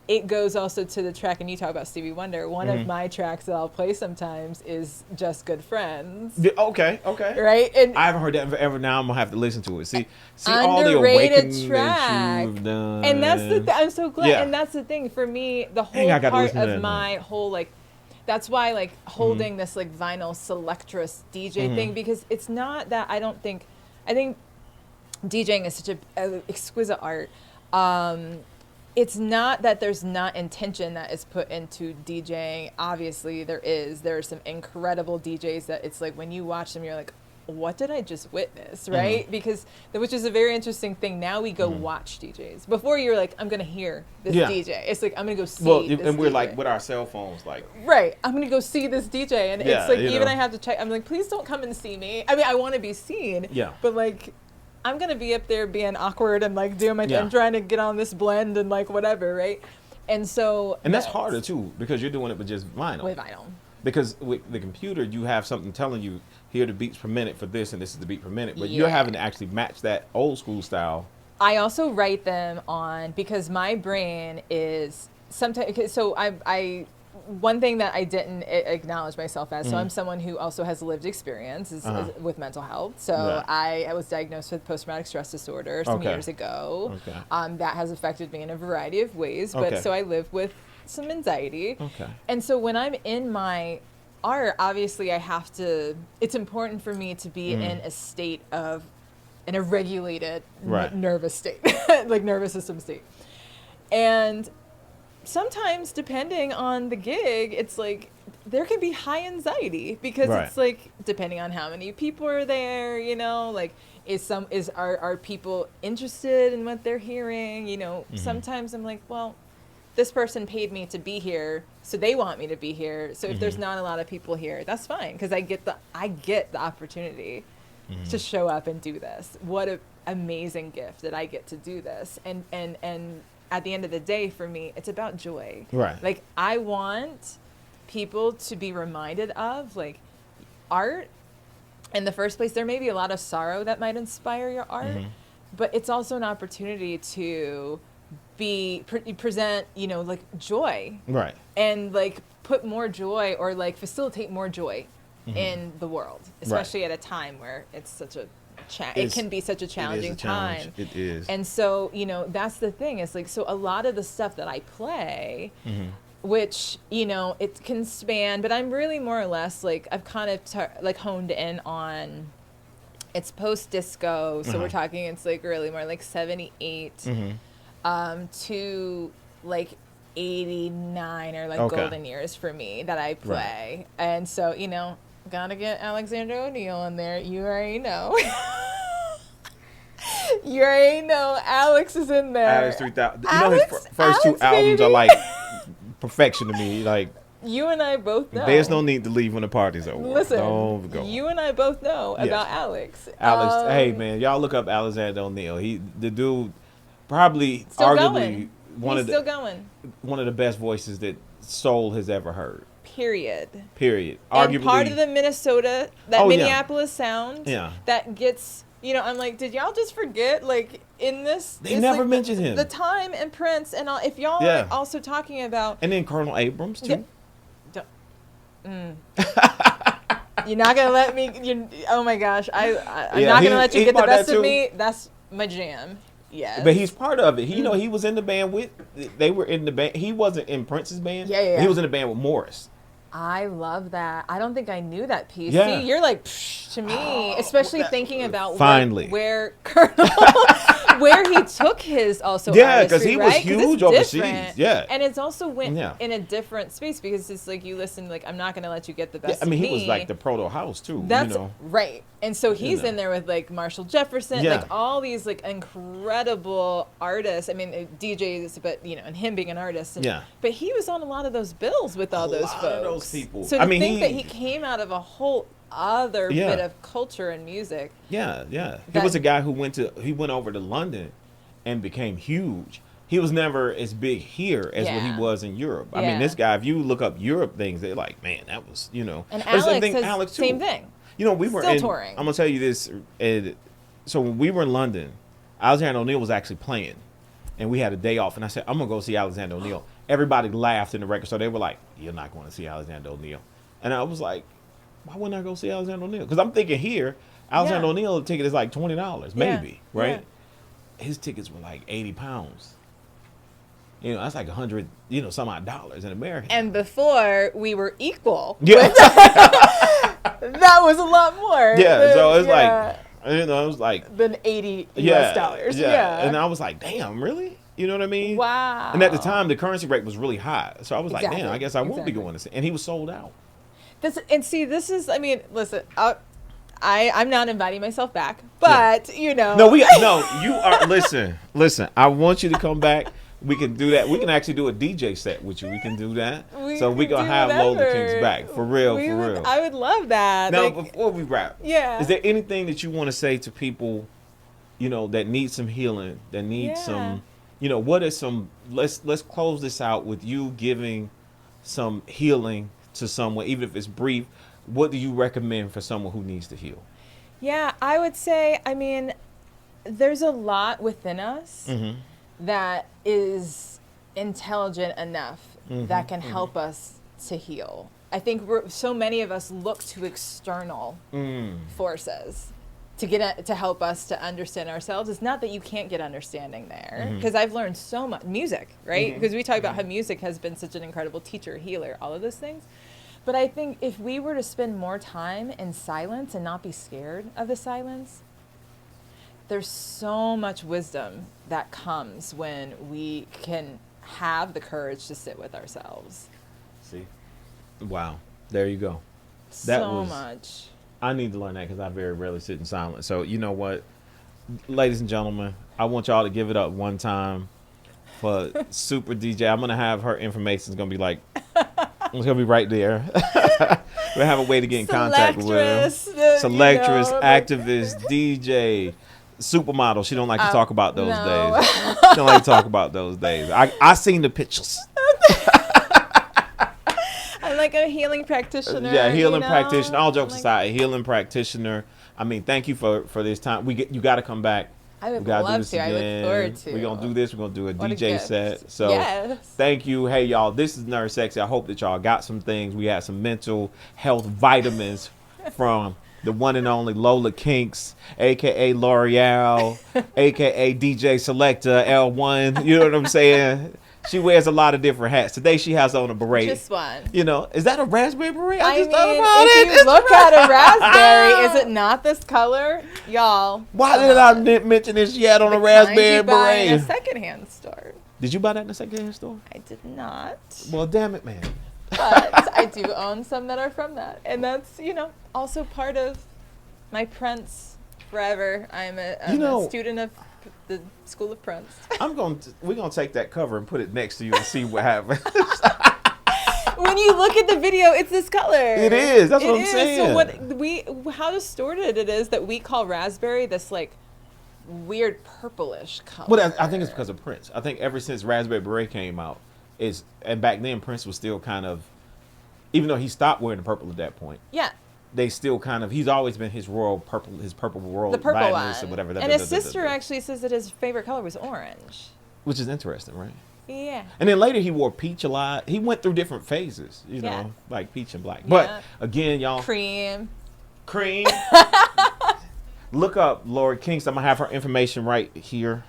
it goes also to the track, and you talk about Stevie Wonder. One of my tracks that I'll play sometimes is Just Good Friends. Okay. Right? And I haven't heard that forever. Now I'm going to have to listen to it. See all the awakening track. You've done. And that's the I'm so glad. Yeah. And that's the thing. For me, the whole part of my whole, like, that's why, like, holding this, like, vinyl selectress DJ thing, because it's not that I think DJing is such a exquisite art. It's not that there's not intention that is put into DJing. Obviously, there are some incredible DJs that it's like when you watch them, you're like, what did I just witness, right? Because, which is a very interesting thing. Now we go watch DJs. Before you're like, I'm going to hear this DJ. It's like, I'm going to go see this and we're DJ. like with our cell phones, like. Right. I'm going to go see this DJ. And it's like, even I have to check. I'm like, please don't come and see me. I mean, I want to be seen. Yeah. But like, I'm going to be up there being awkward and like doing my thing. I'm trying to get on this blend and like whatever, right? And so. And that's harder too, because you're doing it with just vinyl. With vinyl. Because with the computer, you have something telling you, here are the beats per minute for this, and this is the beat per minute. But you're having to actually match that old school style. I also write them on, because my brain is sometimes, so I one thing that I didn't acknowledge myself as, so I'm someone who also has lived experience is with mental health. So I was diagnosed with post-traumatic stress disorder some years ago. That has affected me in a variety of ways. But so I live with some anxiety. And so when I'm in my art, obviously it's important for me to be in a state of, in a regulated nervous state, like nervous system state. And sometimes, depending on the gig, it's like there can be high anxiety because it's like depending on how many people are there, you know, like are people interested in what they're hearing, you know. Sometimes I'm like, well, this person paid me to be here, so they want me to be here. So if there's not a lot of people here, that's fine, because I get the opportunity to show up and do this. What an amazing gift that I get to do this. And at the end of the day, for me, it's about joy. Right. Like, I want people to be reminded of, like, art. In the first place, there may be a lot of sorrow that might inspire your art, but it's also an opportunity to present, you know, like, joy. Right. And, like, put more joy, or, like, facilitate more joy in the world, especially at a time where it's such a it can be such a challenging time. It is. And so, you know, that's the thing. It's like, so a lot of the stuff that I play, which, you know, it can span, but I'm really more or less like, I've kind of honed in on, it's post-disco. So we're talking, it's like really more like 78 to like 89 or like golden years for me that I play. And so, you know, gotta get Alexander O'Neal in there. You already know. You already know Alex is in there. Alex 3000. You know, his first two albums are like perfection to me. Like, you and I both know. There's no need to leave when the party's over. Listen, don't go. You and I both know about Alex. Alex, hey man, y'all look up Alexander O'Neal. The dude, probably still arguably going. He's still going. One of the best voices that soul has ever heard. Period. Arguably. And part of the Minneapolis sound that gets, you know, I'm like, did y'all just forget, like, in this? They never like, mentioned him. The time and Prince and all, if y'all are also talking about. And then Colonel Abrams, too. You're not going to let me, oh my gosh. I'm not going to let you get the best of me. That's my jam. Yes. But he's part of it. You know, he was in the band they were in the band. He wasn't in Prince's band. Yeah. He was in the band with Morris. I love that. I don't think I knew that piece. Yeah. See, you're like, to me, especially thinking about where Colonel, where he took his also because he was huge overseas. Yeah. And it's also went in a different space, because it's like, you listen, like, I'm not going to let you get the best of me. He was like the proto house too. That's you know? Right. And so he's in there with like Marshall Jefferson, like all these like incredible artists. I mean, DJs, but you know, and him being an artist. And, but he was on a lot of those bills with all those folks. Of those people. So to think that he came out of a whole other bit of culture and music. Yeah. He was a guy who went over to London and became huge. he was never as big here as what he was in Europe. I mean, this guy, if you look up Europe things, they're like, man, that was, you know. And Alex too. Same thing. You know, we were still touring. I'm going to tell you this. So when we were in London, Alexander O'Neal was actually playing. And we had a day off. And I said, I'm going to go see Alexander O'Neal. Everybody laughed in the record. So they were like, you're not going to see Alexander O'Neal. And I was like, why wouldn't I go see Alexander O'Neal? Because I'm thinking here, Alexander O'Neal ticket is like $20, maybe, right? Yeah. His tickets were like 80 pounds. You know, that's like 100, you know, some odd dollars in America. And before we were equal. Yeah. That was a lot more. Yeah, so it's like, you know, it was like. Than 80 US dollars. Yeah. And I was like, damn, really? You know what I mean? Wow. And at the time, the currency rate was really high. So I was like, damn, I guess I won't be going to see. And he was sold out. This is, I mean, listen, I'm not inviting myself back, but, you know. No, you are, listen, I want you to come back. We can do that. We can actually do a DJ set with you. We can do that. We gonna have Lola Kink back. For real. I would love that. Now, before we wrap, is there anything that you want to say to people, you know, that need some healing, that need some, you know, what is some, let's close this out with you giving some healing to someone, even if it's brief. What do you recommend for someone who needs to heal? Yeah, I would say, I mean, there's a lot within us that is intelligent enough that can help us to heal. I think so many of us look to external forces to help us to understand ourselves. It's not that you can't get understanding there, because I've learned so much. Music, right? Because we talk about how music has been such an incredible teacher, healer, all of those things. But I think if we were to spend more time in silence and not be scared of the silence, there's so much wisdom that comes when we can have the courage to sit with ourselves. See? Wow. There you go. So much. I need to learn that because I very rarely sit in silence. So you know what? Ladies and gentlemen, I want y'all to give it up one time for Super DJ. I'm going to have her information. It's going to be like, it's going to be right there. We'll have a way to get in contact with her. Selectress, activist, DJ, supermodel. She don't like to talk about those days. She don't like to talk about those days. I seen the pictures. I'm like a healing practitioner. Yeah, healing practitioner. All jokes aside, a healing practitioner. I mean, thank you for this time. You got to come back. I would love to. I look forward to. We're going to do this. We're going to do a DJ set. So thank you. Hey, y'all, this is NerdSexy. I hope that y'all got some things. We had some mental health vitamins from the one and only Lola Kinks, a.k.a. L'Oreal, a.k.a. DJ Selector, L1. You know what I'm saying? She wears a lot of different hats. Today she has on a beret. Just one. You know, is that a raspberry beret? I just thought about it. If you look at a raspberry, is it not this color? Y'all. Why did I mention this? She had on a raspberry beret. In a secondhand store. Did you buy that in a secondhand store? I did not. Well, damn it, man. But I do own some that are from that. And that's, you know, also part of my Prince forever. I'm a student of the School of Prince. We're gonna take that cover and put it next to you and see what happens. When you look at the video, it's this color. It is. That's what I'm saying. So how distorted it is that we call raspberry this like weird purplish color. Well, I think it's because of Prince. I think ever since Raspberry Beret came out, and back then Prince was still kind of, even though he stopped wearing the purple at that point. Yeah. They still kind of, he's always been his purple world. The purple one. Or whatever. And his sister actually says that his favorite color was orange. Which is interesting, right? Yeah. And then later he wore peach a lot. He went through different phases, you know, like peach and black. Yeah. But again, y'all. Cream. Look up Lola Kink. I'm going to have her information right here.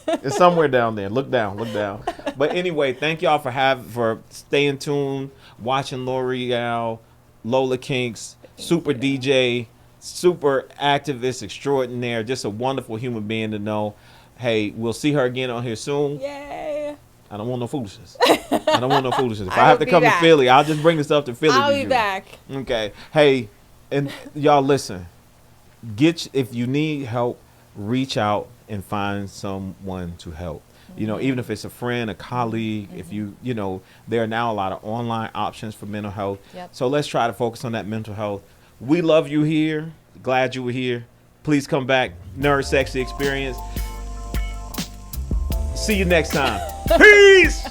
It's somewhere down there. Look down. But anyway, thank y'all for staying tuned, watching L'Oreal, Lola Kinks, Super DJ, super activist extraordinaire, just a wonderful human being to know. Hey, we'll see her again on here soon. Yay. I don't want no foolishness. If I have to come to Philly, I'll just bring the stuff to Philly. I'll be back. Okay. Hey, and y'all listen. If you need help, reach out and find someone to help. You know, even if it's a friend, a colleague, if you know, there are now a lot of online options for mental health. Yep. So let's try to focus on that mental health. We love you here. Glad you were here. Please come back. NerdSexy experience. See you next time. Peace.